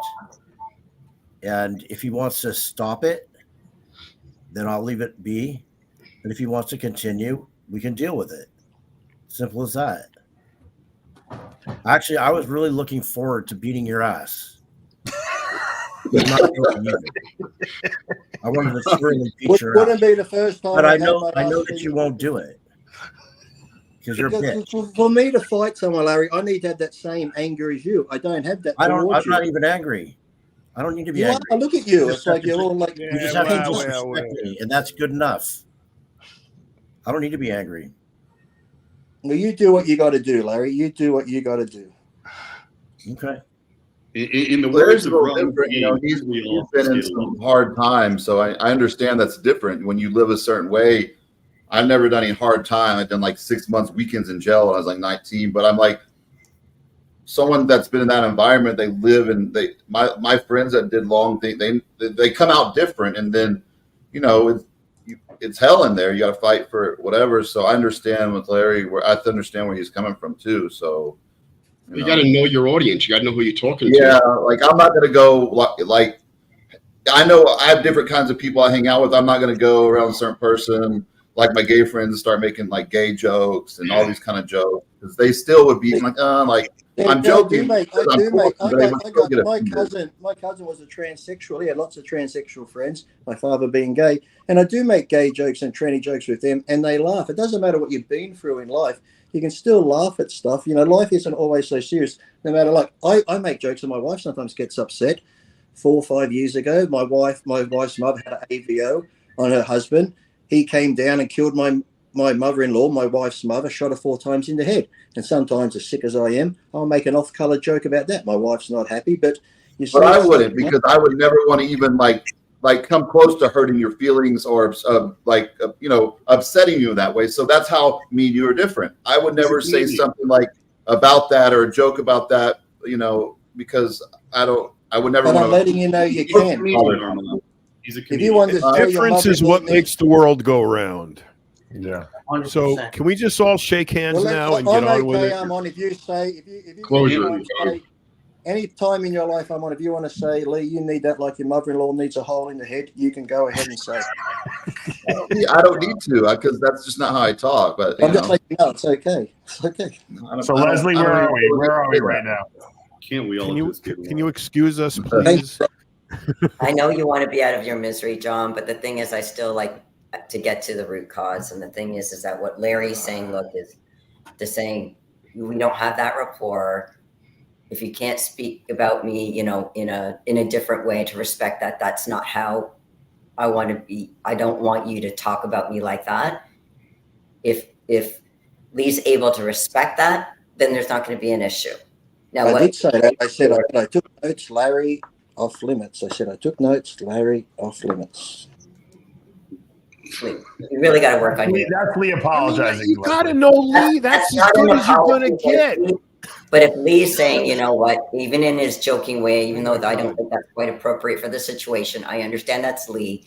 And if he wants to stop it, then I'll leave it be. And if he wants to continue, we can deal with it. Simple as that. Actually, I was really looking forward to beating your ass. I'm not doing you. I wanted to surely beat your ass. Wouldn't be the first time. But I know that you won't do it. Because you're a bitch. For me to fight someone, Larry, I need to have that same anger as you. I don't have that. I'm not even angry. I don't need to be angry. I look at you. It's like you're all like. You just have to disrespect me, and that's good enough. I don't need to be angry. Well, you do what you got to do, Larry. You do what you got to do. Okay. In the Larry's words of a little Ron, different. You know, he's been in some hard times, so I understand that's different. When you live a certain way, I've never done any hard time. I've done like 6 months weekends in jail when I was like 19. But I'm like, someone that's been in that environment, they live and my friends that did long things, they come out different, and then, you know, it's hell in there. You got to fight for whatever. So I understand with Larry, I understand where he's coming from too. So you got to know your audience. You got to know who you're talking to. Yeah, to. like I'm not going to go like I know I have different kinds of people I hang out with. I'm not going to go around a certain person like my gay friends and start making like gay jokes and all these kind of jokes, because they still would be like I'm joking. My cousin was a transsexual. He had lots of transsexual friends, my father being gay. And I do make gay jokes and tranny jokes with them, and they laugh. It doesn't matter what you've been through in life. You can still laugh at stuff. You know, life isn't always so serious. No matter, like, I make jokes, and my wife sometimes gets upset. 4 or 5 years ago, my wife's mother had an AVO on her husband. He came down and killed my mother-in-law, my wife's mother, shot her 4 times in the head. And sometimes, as sick as I am, I'll make an off-color joke about that. My wife's not happy, but you see. But I wouldn't, because I would never want to even like come close to hurting your feelings or you know, upsetting you that way. So that's how me and you are different. I would never say something like about that or a joke about that, you know, because I would never. But I'm letting you know you can. He's a if you want to difference is what makes the world go round. Yeah. 100%. So can we just all shake hands now and get on with it? Armon, if you say, Closure. Any time in your life, Armon, if you want to say, Lee, you need that like your mother-in-law needs a hole in the head, you can go ahead and say it. I don't need to, because that's just not how I talk. But I'm just like, no, it's okay. It's okay. So Leslie, where are we? Where are we right now? Can't we all? Can you excuse us, please? I know you want to be out of your misery, John, but the thing is, I still like to get to the root cause. And the thing is that what Larry's saying, look, is just saying we don't have that rapport. If you can't speak about me, you know, in a different way, to respect that, that's not how I want to be. I don't want you to talk about me like that. If Lee's able to respect that, then there's not going to be an issue. Now, I did say that. I said I took notes, Larry, off limits. I said I took notes, Larry, off limits. You really got to work on you. That's Lee apologizing. You got to know Lee. That's as good as you're going to get. But if Lee's saying, you know what, even in his joking way, even though I don't think that's quite appropriate for the situation, I understand that's Lee.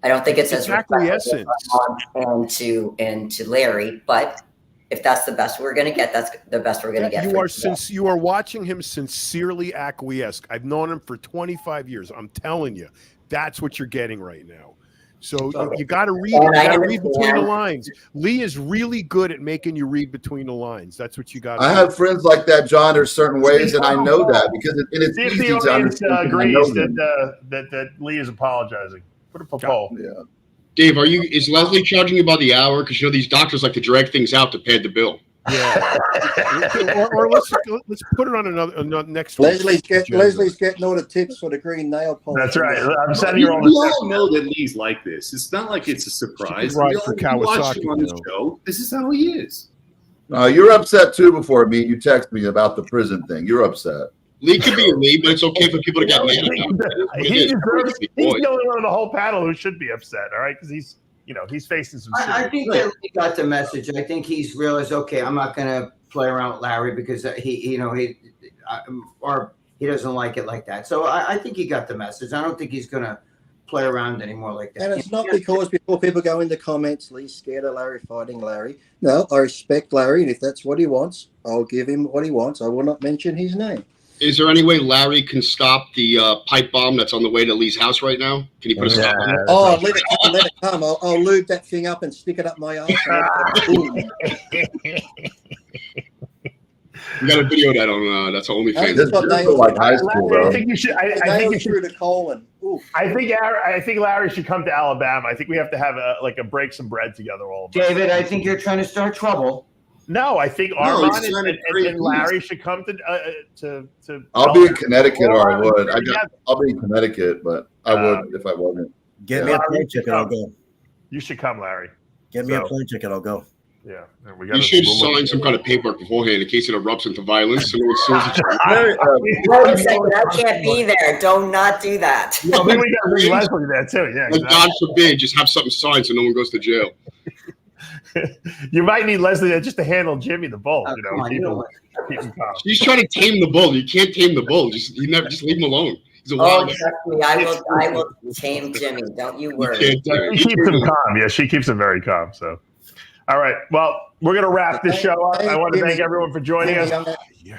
I don't think it's as acquiescence and to Larry, but if that's the best we're going to get, that's the best we're going to get. You are watching him sincerely acquiesce. I've known him for 25 years. I'm telling you, that's what you're getting right now. So you got to read. You got to read between the lines. Lee is really good at making you read between the lines. That's what you got. I have friends like that, John. There's certain ways, and I know that because it's easy to understand. Agrees that Lee is apologizing. Put up a poll. Yeah. Dave, is Leslie charging you by the hour? Because you know these doctors like to drag things out to pay the bill. Yeah. or let's put it on another next week. Leslie's getting all the tips for the green nail polish. That's right. I'm sending her all We all know that Lee's like this. It's not like it's a surprise. Right We for all watch Kawasaki, him on the show. This is how he is. You're upset too before me. You text me about the prison thing. You're upset. Lee could be a Lee, but it's okay for people to get mad about it. He's the only one on the whole panel who should be upset, all right? Because he's facing some shit. I think that Lee got the message. I think he's realized, okay, I'm not going to play around with Larry because he doesn't like it like that. So I think he got the message. I don't think he's going to play around anymore like that. And it's not because before people go in the comments, Lee's scared of Larry fighting Larry. No, I respect Larry, and if that's what he wants, I'll give him what he wants. I will not mention his name. Is there any way Larry can stop the pipe bomb that's on the way to Lee's house right now? Can he put a stop on it? Oh, let it come. I'll lube that thing up and stick it up my ass. We got a video of that on that's only Hey, thing. this got nails like high school, bro. I think you should. I think you should. Through the colon. Oof. I think Larry should come to Alabama. I think we have to have a break some bread together, all of us. David, I think you're trying to start trouble. No, I think Armon and Larry should come to. I'll be in Connecticut, or I would. I'll be in Connecticut, but I would if I wasn't. Get me a plane ticket, I'll go. You should come, Larry. Get me a plane ticket, I'll go. Yeah, You should sign some kind of paperwork beforehand in case it erupts into violence. So no one sues each other. Wait a second, I can't be there. Do not do that. I think we got to bring Leslie there too. Yeah, Like, God forbid, just have something signed so no one goes to jail. You might need Leslie there just to handle Jimmy the Bull. Keep him calm. She's trying to tame the bull. You can't tame the bull. Just leave him alone. He's a wild. Trust me, I will tame Jimmy. Don't you worry. She keeps him calm. Yeah, she keeps him very calm. So, all right. Well, we're gonna wrap this show up. I want to thank everyone for joining us.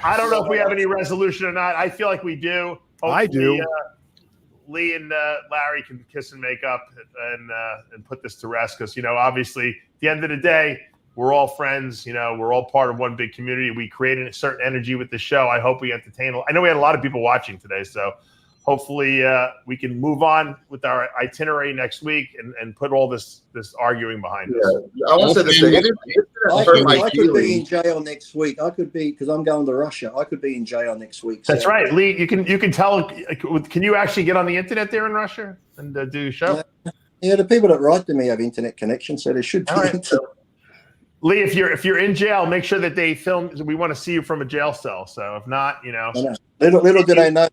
I don't know if we have any resolution or not. I feel like we do. Hopefully, I do. Lee and Larry can kiss and make up and put this to rest because obviously at the end of the day we're all friends. We're all part of one big community. We created a certain energy with the show. I hope we entertain. I know we had a lot of people watching today, so hopefully we can move on with our itinerary next week and put all this arguing behind us. I want to say this. I could be in jail next week. I could be because I'm going to Russia. I could be in jail next week. That's right, Lee. You can tell. Can you actually get on the internet there in Russia and do a show? Yeah, the people that write to me have internet connection, so they should be. All right. Lee, if you're in jail, make sure that they film. We want to see you from a jail cell. So if not, Little do they know,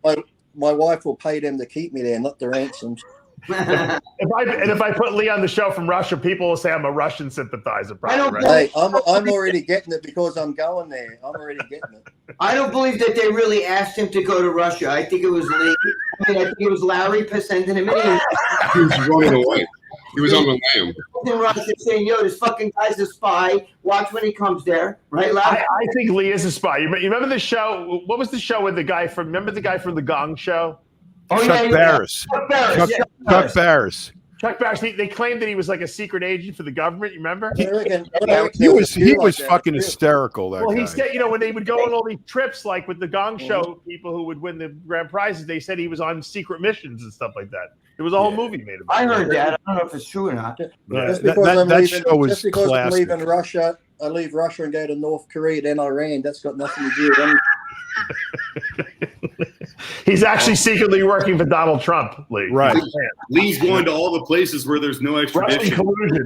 my wife will pay them to keep me there, not the ransoms. If I put Lee on the show from Russia, people will say I'm a Russian sympathizer. Probably, right? Hey, I'm already getting it because I'm going there. I'm already getting it. I don't believe that they really asked him to go to Russia. I think it was Lee. I think it was Larry sending him in. He was running away. He was on the lam. In Russia saying, "Yo, this fucking guy's a spy. Watch when he comes there." Right, Larry? I think Lee is a spy. You remember the show? What was the show with the guy from? Remember the guy from the Gong Show? Chuck Barris. Chuck Barris. Chuck Barris. They claimed that he was like a secret agent for the government. You remember? He was fucking hysterical. That well, guy. He said, when they would go on all these trips, like with the Gong Show, people who would win the grand prizes, they said he was on secret missions and stuff like that. There was a whole movie made about it. I heard that. I don't know if it's true or not. Just because I'm leaving Russia, I leave Russia and go to North Korea, then Iran. That's got nothing to do with anything. He's actually secretly working for Donald Trump, Lee. Right. Lee's going to all the places where there's no extradition.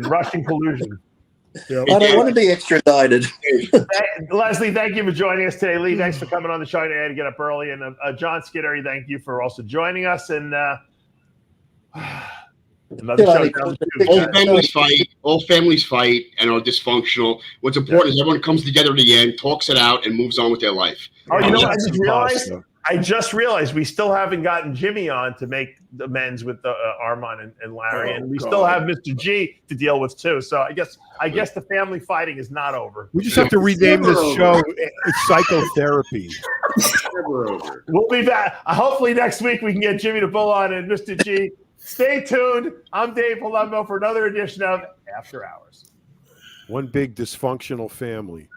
Russian collusion. I don't want to be extradited. Leslie, thank you for joining us today. Lee, thanks for coming on the show. I had to get up early. And John Skidary, thank you for also joining us. And another show. All families fight and are dysfunctional. What's important is everyone comes together at the end, talks it out, and moves on with their life. Oh, you know what I just realized? I just realized we still haven't gotten Jimmy on to make amends with the Armon and Larry, and we still have Mr. G to deal with too. So I guess the family fighting is not over. We just have to rename this show Psychotherapy. Never over. We'll be back. Hopefully next week we can get Jimmy to Bull on and Mr. G. Stay tuned. I'm Dave Palumbo for another edition of After Hours. One big dysfunctional family.